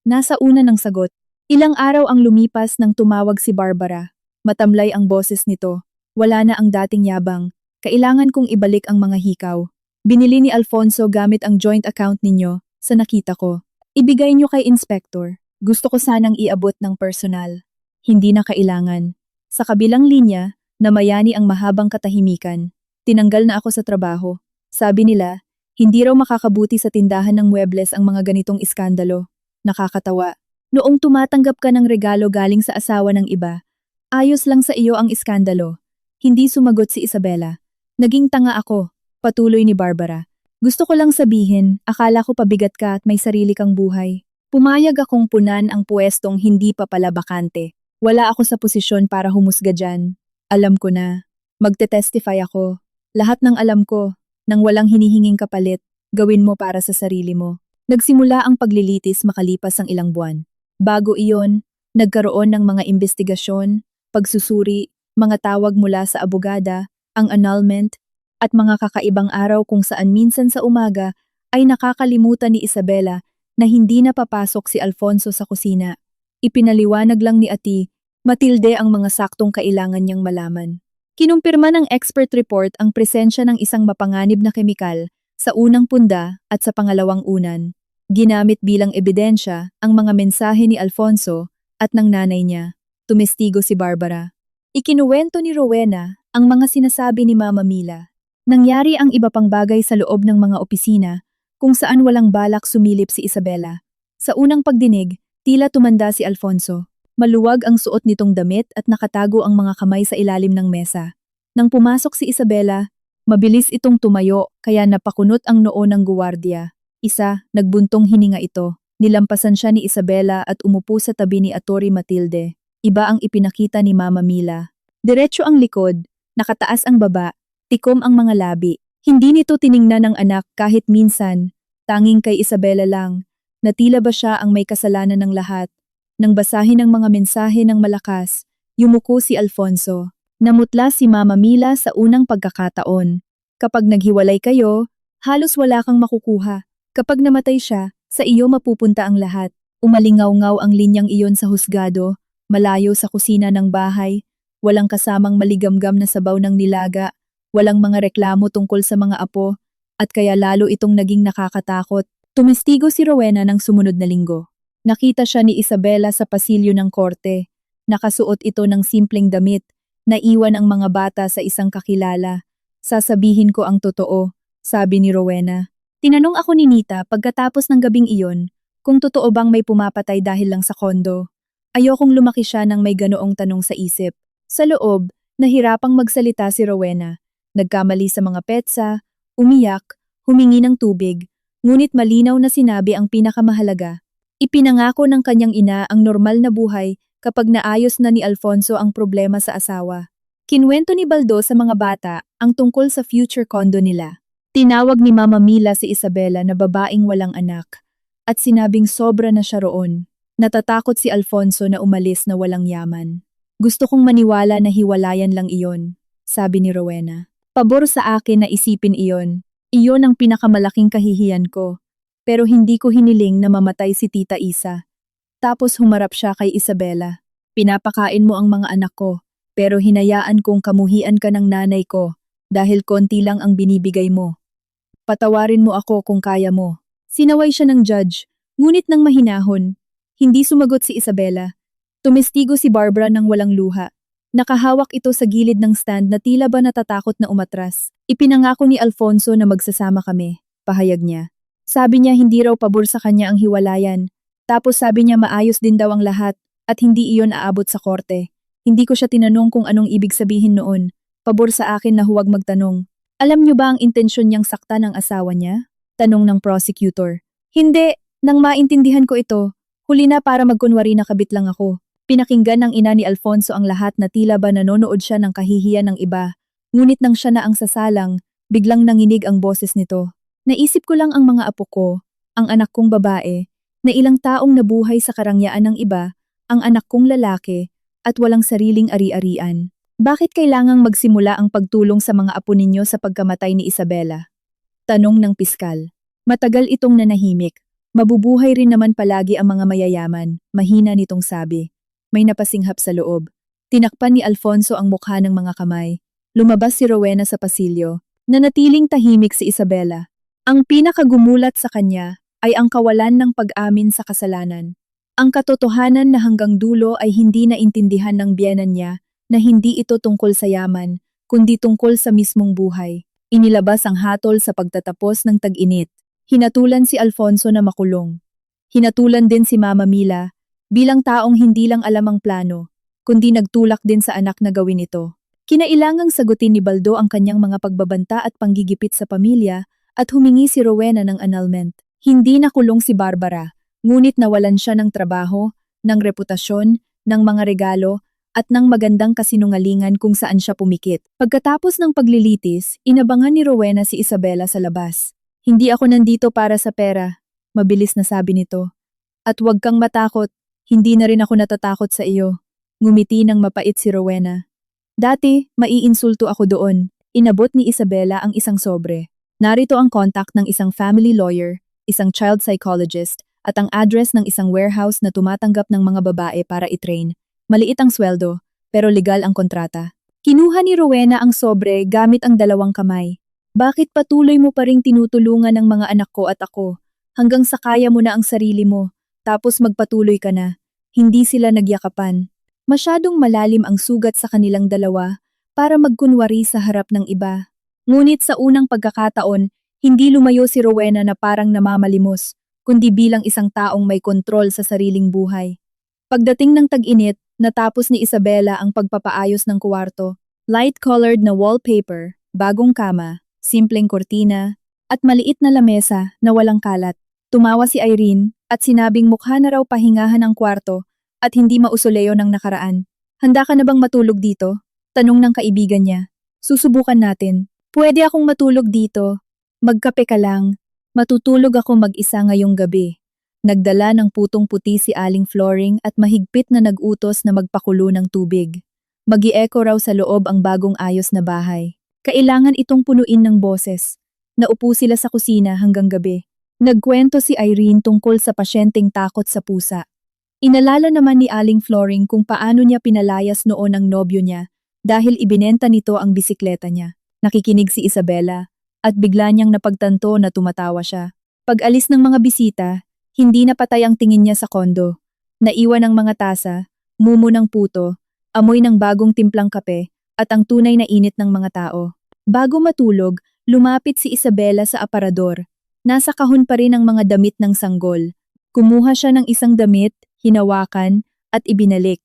Nasa una ng sagot. Ilang araw ang lumipas nang tumawag si Barbara. Matamlay ang boses nito. Wala na ang dating yabang. Kailangan kong ibalik ang mga hikaw. Binili ni Alfonso gamit ang joint account ninyo, sa nakita ko. Ibigay nyo kay Inspector. Gusto ko sanang iabot ng personal. Hindi na kailangan. Sa kabilang linya, namayani ang mahabang katahimikan. Tinanggal na ako sa trabaho. Sabi nila, hindi raw makakabuti sa tindahan ng muebles ang mga ganitong iskandalo. Nakakatawa. Noong tumatanggap ka ng regalo galing sa asawa ng iba, ayos lang sa iyo ang iskandalo. Hindi sumagot si Isabela. Naging tanga ako. Patuloy ni Barbara. Gusto ko lang sabihin, akala ko pabigat ka at may sarili kang buhay. Pumayag akong punan ang puwestong hindi pa pala bakante. Wala ako sa posisyon para humusga dyan. Alam ko na. Magte-testify ako. Lahat ng alam ko, nang walang hinihinging kapalit, gawin mo para sa sarili mo. Nagsimula ang paglilitis makalipas ang ilang buwan. Bago iyon, nagkaroon ng mga investigasyon, pagsusuri, mga tawag mula sa abogada, ang annulment, at mga kakaibang araw kung saan minsan sa umaga ay nakakalimutan ni Isabela na hindi na papasok si Alfonso sa kusina. Ipinaliwanag lang ni Ati, Matilde ang mga saktong kailangan niyang malaman. Kinumpirma ng expert report ang presensya ng isang mapanganib na kemikal sa unang punda at sa pangalawang unan. Ginamit bilang ebidensya ang mga mensahe ni Alfonso at ng nanay niya. Tumestigo si Barbara. Ikinuwento ni Rowena ang mga sinasabi ni Mama Mila. Nangyari ang iba pang bagay sa loob ng mga opisina kung saan walang balak sumilip si Isabela. Sa unang pagdinig, tila tumanda si Alfonso. Maluwag ang suot nitong damit at nakatago ang mga kamay sa ilalim ng mesa. Nang pumasok si Isabela, mabilis itong tumayo kaya napakunot ang noo ng guwardiya. Isa, nagbuntong hininga ito. Nilampasan siya ni Isabela at umupo sa tabi ni Atori Matilde. Iba ang ipinakita ni Mama Mila. Diretso ang likod, nakataas ang baba, tikom ang mga labi. Hindi nito tiningnan ng anak kahit minsan, tanging kay Isabela lang, na tila ba siya ang may kasalanan ng lahat. Nang basahin ang mga mensahe ng malakas, yumuko si Alfonso. Namutla si Mama Mila sa unang pagkakataon. Kapag naghiwalay kayo, halos wala kang makukuha. Kapag namatay siya, sa iyo mapupunta ang lahat. Umalingaw-ngaw ang linyang iyon sa husgado, malayo sa kusina ng bahay, walang kasamang maligamgam na sabaw ng nilaga, walang mga reklamo tungkol sa mga apo, at kaya lalo itong naging nakakatakot. Tumestigo si Rowena ng sumunod na linggo. Nakita siya ni Isabela sa pasilyo ng korte. Nakasuot ito ng simpleng damit, naiwan ang mga bata sa isang kakilala. Sasabihin ko ang totoo, sabi ni Rowena. Tinanong ako ni Nita pagkatapos ng gabing iyon, kung totoo bang may pumapatay dahil lang sa kondo. Ayokong lumaki siya nang may ganoong tanong sa isip. Sa loob, nahirapang magsalita si Rowena. Nagkamali sa mga petsa, umiyak, humingi ng tubig, ngunit malinaw na sinabi ang pinakamahalaga. Ipinangako ng kanyang ina ang normal na buhay kapag naayos na ni Alfonso ang problema sa asawa. Kinwento ni Baldo sa mga bata ang tungkol sa future condo nila. Tinawag ni Mama Mila si Isabela na babaeng walang anak at sinabing sobra na siya roon. Natatakot si Alfonso na umalis na walang yaman. Gusto kong maniwala na hiwalayan lang iyon, sabi ni Rowena. Pabor sa akin na isipin iyon. Iyon ang pinakamalaking kahihiyan ko. Pero hindi ko hiniling na mamatay si Tita Isa. Tapos humarap siya kay Isabela. Pinapakain mo ang mga anak ko, pero hinayaan kong kamuhian ka ng nanay ko dahil konti lang ang binibigay mo. Patawarin mo ako kung kaya mo. Sinaway siya ng judge, ngunit nang mahinahon. Hindi sumagot si Isabela. Tumestigo si Barbara ng walang luha. Nakahawak ito sa gilid ng stand na tila ba natatakot na umatras. Ipinangako ni Alfonso na magsasama kami, pahayag niya. Sabi niya hindi raw pabor sa kanya ang hiwalayan. Tapos sabi niya maayos din daw ang lahat at hindi iyon aabot sa korte. Hindi ko siya tinanong kung anong ibig sabihin noon. Pabor sa akin na huwag magtanong. Alam niyo ba ang intensyon niyang saktan ng asawa niya? Tanong ng prosecutor. Hindi, nang maintindihan ko ito, huli na para magkunwari na kabit lang ako. Pinakinggan ng ina ni Alfonso ang lahat na tila ba nanonood siya ng kahihiyan ng iba. Ngunit nang siya na ang sasalang, biglang nanginig ang boses nito. Naisip ko lang ang mga apo ko, ang anak kong babae, na ilang taong nabuhay sa karangyaan ng iba, ang anak kong lalaki, at walang sariling ari-arian. Bakit kailangang magsimula ang pagtulong sa mga apo ninyo sa pagkamatay ni Isabela? Tanong ng piskal. Matagal itong nanahimik. Mabubuhay rin naman palagi ang mga mayayaman, mahina nitong sabi. May napasinghap sa loob. Tinakpan ni Alfonso ang mukha ng mga kamay. Lumabas si Rowena sa pasilyo. Nanatiling tahimik si Isabela. Ang pinakagumulat sa kanya ay ang kawalan ng pag-amin sa kasalanan. Ang katotohanan na hanggang dulo ay hindi naintindihan ng biyenan niya na hindi ito tungkol sa yaman, kundi tungkol sa mismong buhay. Inilabas ang hatol sa pagtatapos ng tag-init. Hinatulan si Alfonso na makulong. Hinatulan din si Mama Mila bilang taong hindi lang alam ang plano, kundi nagtulak din sa anak na gawin ito. Kinailangang sagutin ni Baldo ang kanyang mga pagbabanta at panggigipit sa pamilya at humingi si Rowena ng annulment. Hindi nakulong si Barbara, ngunit nawalan siya ng trabaho, ng reputasyon, ng mga regalo, at ng magandang kasinungalingan kung saan siya pumikit. Pagkatapos ng paglilitis, inabangan ni Rowena si Isabela sa labas. Hindi ako nandito para sa pera, mabilis na sabi nito. At huwag kang matakot, hindi na rin ako natatakot sa iyo. Ngumiti ng mapait si Rowena. Dati, maiinsulto ako doon. Inabot ni Isabela ang isang sobre. Narito ang contact ng isang family lawyer, isang child psychologist, at ang address ng isang warehouse na tumatanggap ng mga babae para i-train. Maliit ang sweldo, pero legal ang kontrata. Kinuha ni Rowena ang sobre gamit ang dalawang kamay. Bakit patuloy mo pa ring tinutulungan ng mga anak ko at ako? Hanggang sa kaya mo na ang sarili mo, tapos magpatuloy ka na. Hindi sila nagyakapan. Masyadong malalim ang sugat sa kanilang dalawa para magkunwari sa harap ng iba. Ngunit sa unang pagkakataon, hindi lumayo si Rowena na parang namamalimos, kundi bilang isang taong may kontrol sa sariling buhay. Pagdating ng tag-init, natapos ni Isabela ang pagpapaayos ng kuwarto. Light-colored na wallpaper, bagong kama, simpleng kortina, at maliit na lamesa na walang kalat. Tumawa si Irene at sinabing mukha na raw pahingahan ang kwarto at hindi mausoleo ng nakaraan. Handa ka na bang matulog dito? Tanong ng kaibigan niya. Susubukan natin. Pwede akong matulog dito. Magkape ka lang. Matutulog ako mag-isa ngayong gabi. Nagdala ng putong puti si Aling Flooring at mahigpit na nag-utos na magpakulo ng tubig. Mag-i-echo raw sa loob ang bagong ayos na bahay. Kailangan itong punuin ng boses. Naupo sila sa kusina hanggang gabi. Nagkwento si Irene tungkol sa pasyenteng takot sa pusa. Inalala naman ni Aling Flooring kung paano niya pinalayas noon ang nobyo niya dahil ibinenta nito ang bisikleta niya. Nakikinig si Isabela at bigla niyang napagtanto na tumatawa siya. Pag-alis ng mga bisita, hindi na patay ang tingin niya sa kondo. Naiwan ang mga tasa, mumo ng puto, amoy ng bagong timplang kape, at ang tunay na init ng mga tao. Bago matulog, lumapit si Isabela sa aparador. Nasa kahon pa rin ang mga damit ng sanggol. Kumuha siya ng isang damit, hinawakan, at ibinalik.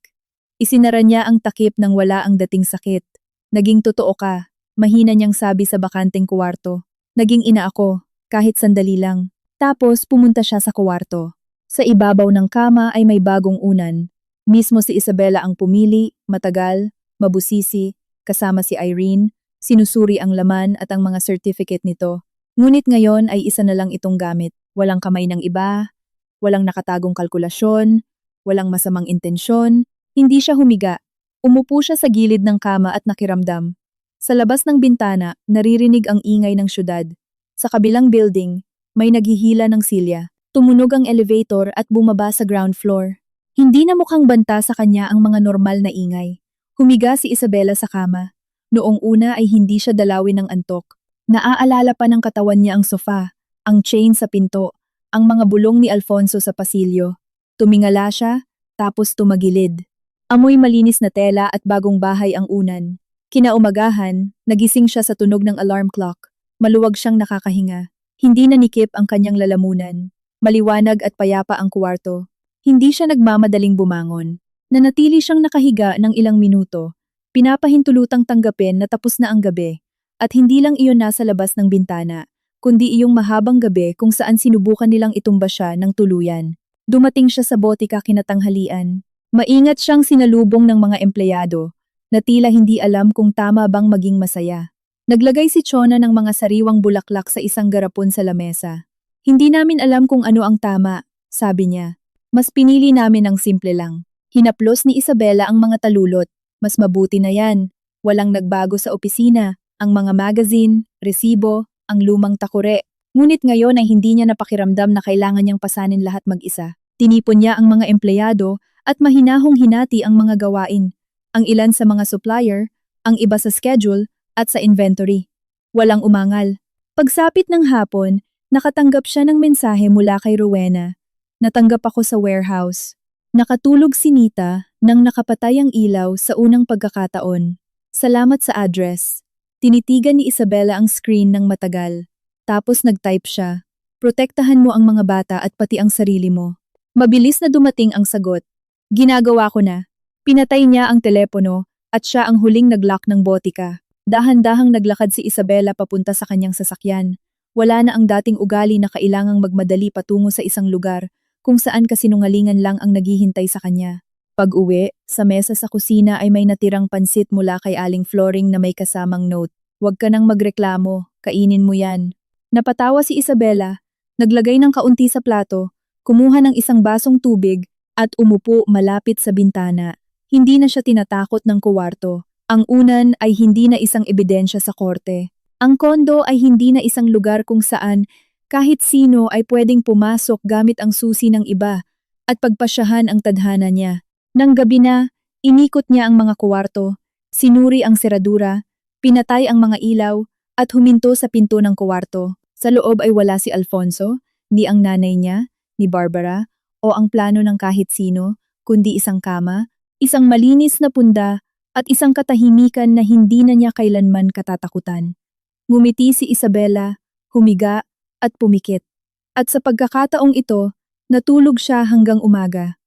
Isinara niya ang takip nang wala ang dating sakit. Naging totoo ka, mahina niyang sabi sa bakanteng kuwarto. Naging ina ako, kahit sandali lang. Tapos pumunta siya sa kuwarto. Sa ibabaw ng kama ay may bagong unan. Mismo si Isabela ang pumili, matagal, mabusisi, kasama si Irene, sinusuri ang laman at ang mga certificate nito. Ngunit ngayon ay isa na lang itong gamit. Walang kamay ng iba, walang nakatagong kalkulasyon, walang masamang intensyon. Hindi siya humiga. Umupo siya sa gilid ng kama at nakiramdam. Sa labas ng bintana, naririnig ang ingay ng syudad. Sa kabilang building, may naghihila ng silya. Tumunog ang elevator at bumaba sa ground floor. Hindi na mukhang banta sa kanya ang mga normal na ingay. Humiga si Isabela sa kama. Noong una ay hindi siya dalawin ng antok. Naaalala pa ng katawan niya ang sofa, ang chain sa pinto, ang mga bulong ni Alfonso sa pasilyo. Tumingala siya, tapos tumagilid. Amoy malinis na tela at bagong bahay ang unan. Kinaumagahan, nagising siya sa tunog ng alarm clock. Maluwag siyang nakakahinga. Hindi nanikip ang kanyang lalamunan. Maliwanag at payapa ang kuwarto. Hindi siya nagmamadaling bumangon. Nanatili siyang nakahiga ng ilang minuto. Pinapahintulutang tanggapin na tapos na ang gabi. At hindi lang iyon nasa labas ng bintana, kundi iyong mahabang gabi kung saan sinubukan nilang itumba siya ng tuluyan. Dumating siya sa botika kinatanghalian. Maingat siyang sinalubong ng mga empleyado, na tila hindi alam kung tama bang maging masaya. Naglagay si Chona ng mga sariwang bulaklak sa isang garapon sa lamesa. Hindi namin alam kung ano ang tama, sabi niya. Mas pinili namin ang simple lang. Hinaplos ni Isabela ang mga talulot. Mas mabuti na yan. Walang nagbago sa opisina, ang mga magazine, resibo, ang lumang takure. Ngunit ngayon ay hindi niya napakiramdam na kailangan niyang pasanin lahat mag-isa. Tinipon niya ang mga empleyado at mahinahong hinati ang mga gawain. Ang ilan sa mga supplier, ang iba sa schedule, at sa inventory. Walang umangal. Pagsapit ng hapon, nakatanggap siya ng mensahe mula kay Rowena. Natanggap ako sa warehouse. Nakatulog si Nita nang nakapatay ang ilaw sa unang pagkakataon. Salamat sa address. Tinitigan ni Isabela ang screen ng matagal. Tapos nag-type siya. Protektahan mo ang mga bata at pati ang sarili mo. Mabilis na dumating ang sagot. Ginagawa ko na. Pinatay niya ang telepono at siya ang huling nag-lock ng botika. Dahan-dahang naglakad si Isabela papunta sa kanyang sasakyan. Wala na ang dating ugali na kailangang magmadali patungo sa isang lugar kung saan kasinungalingan lang ang naghihintay sa kanya. Pag-uwi, sa mesa sa kusina ay may natirang pansit mula kay Aling Flooring na may kasamang note. Huwag ka nang magreklamo, kainin mo yan. Napatawa si Isabela, naglagay ng kaunti sa plato, kumuha ng isang basong tubig at umupo malapit sa bintana. Hindi na siya tinatakot ng kuwarto. Ang unan ay hindi na isang ebidensya sa korte. Ang kondo ay hindi na isang lugar kung saan kahit sino ay pwedeng pumasok gamit ang susi ng iba at pagpasyahan ang tadhana niya. Nang gabi na, inikot niya ang mga kuwarto, sinuri ang seradura, pinatay ang mga ilaw at huminto sa pinto ng kuwarto. Sa loob ay wala si Alfonso, ni ang nanay niya, ni Barbara, o ang plano ng kahit sino, kundi isang kama, isang malinis na punda, at isang katahimikan na hindi na niya kailanman katatakutan. Ngumiti si Isabela, humiga, at pumikit. At sa pagkakataong ito, natulog siya hanggang umaga.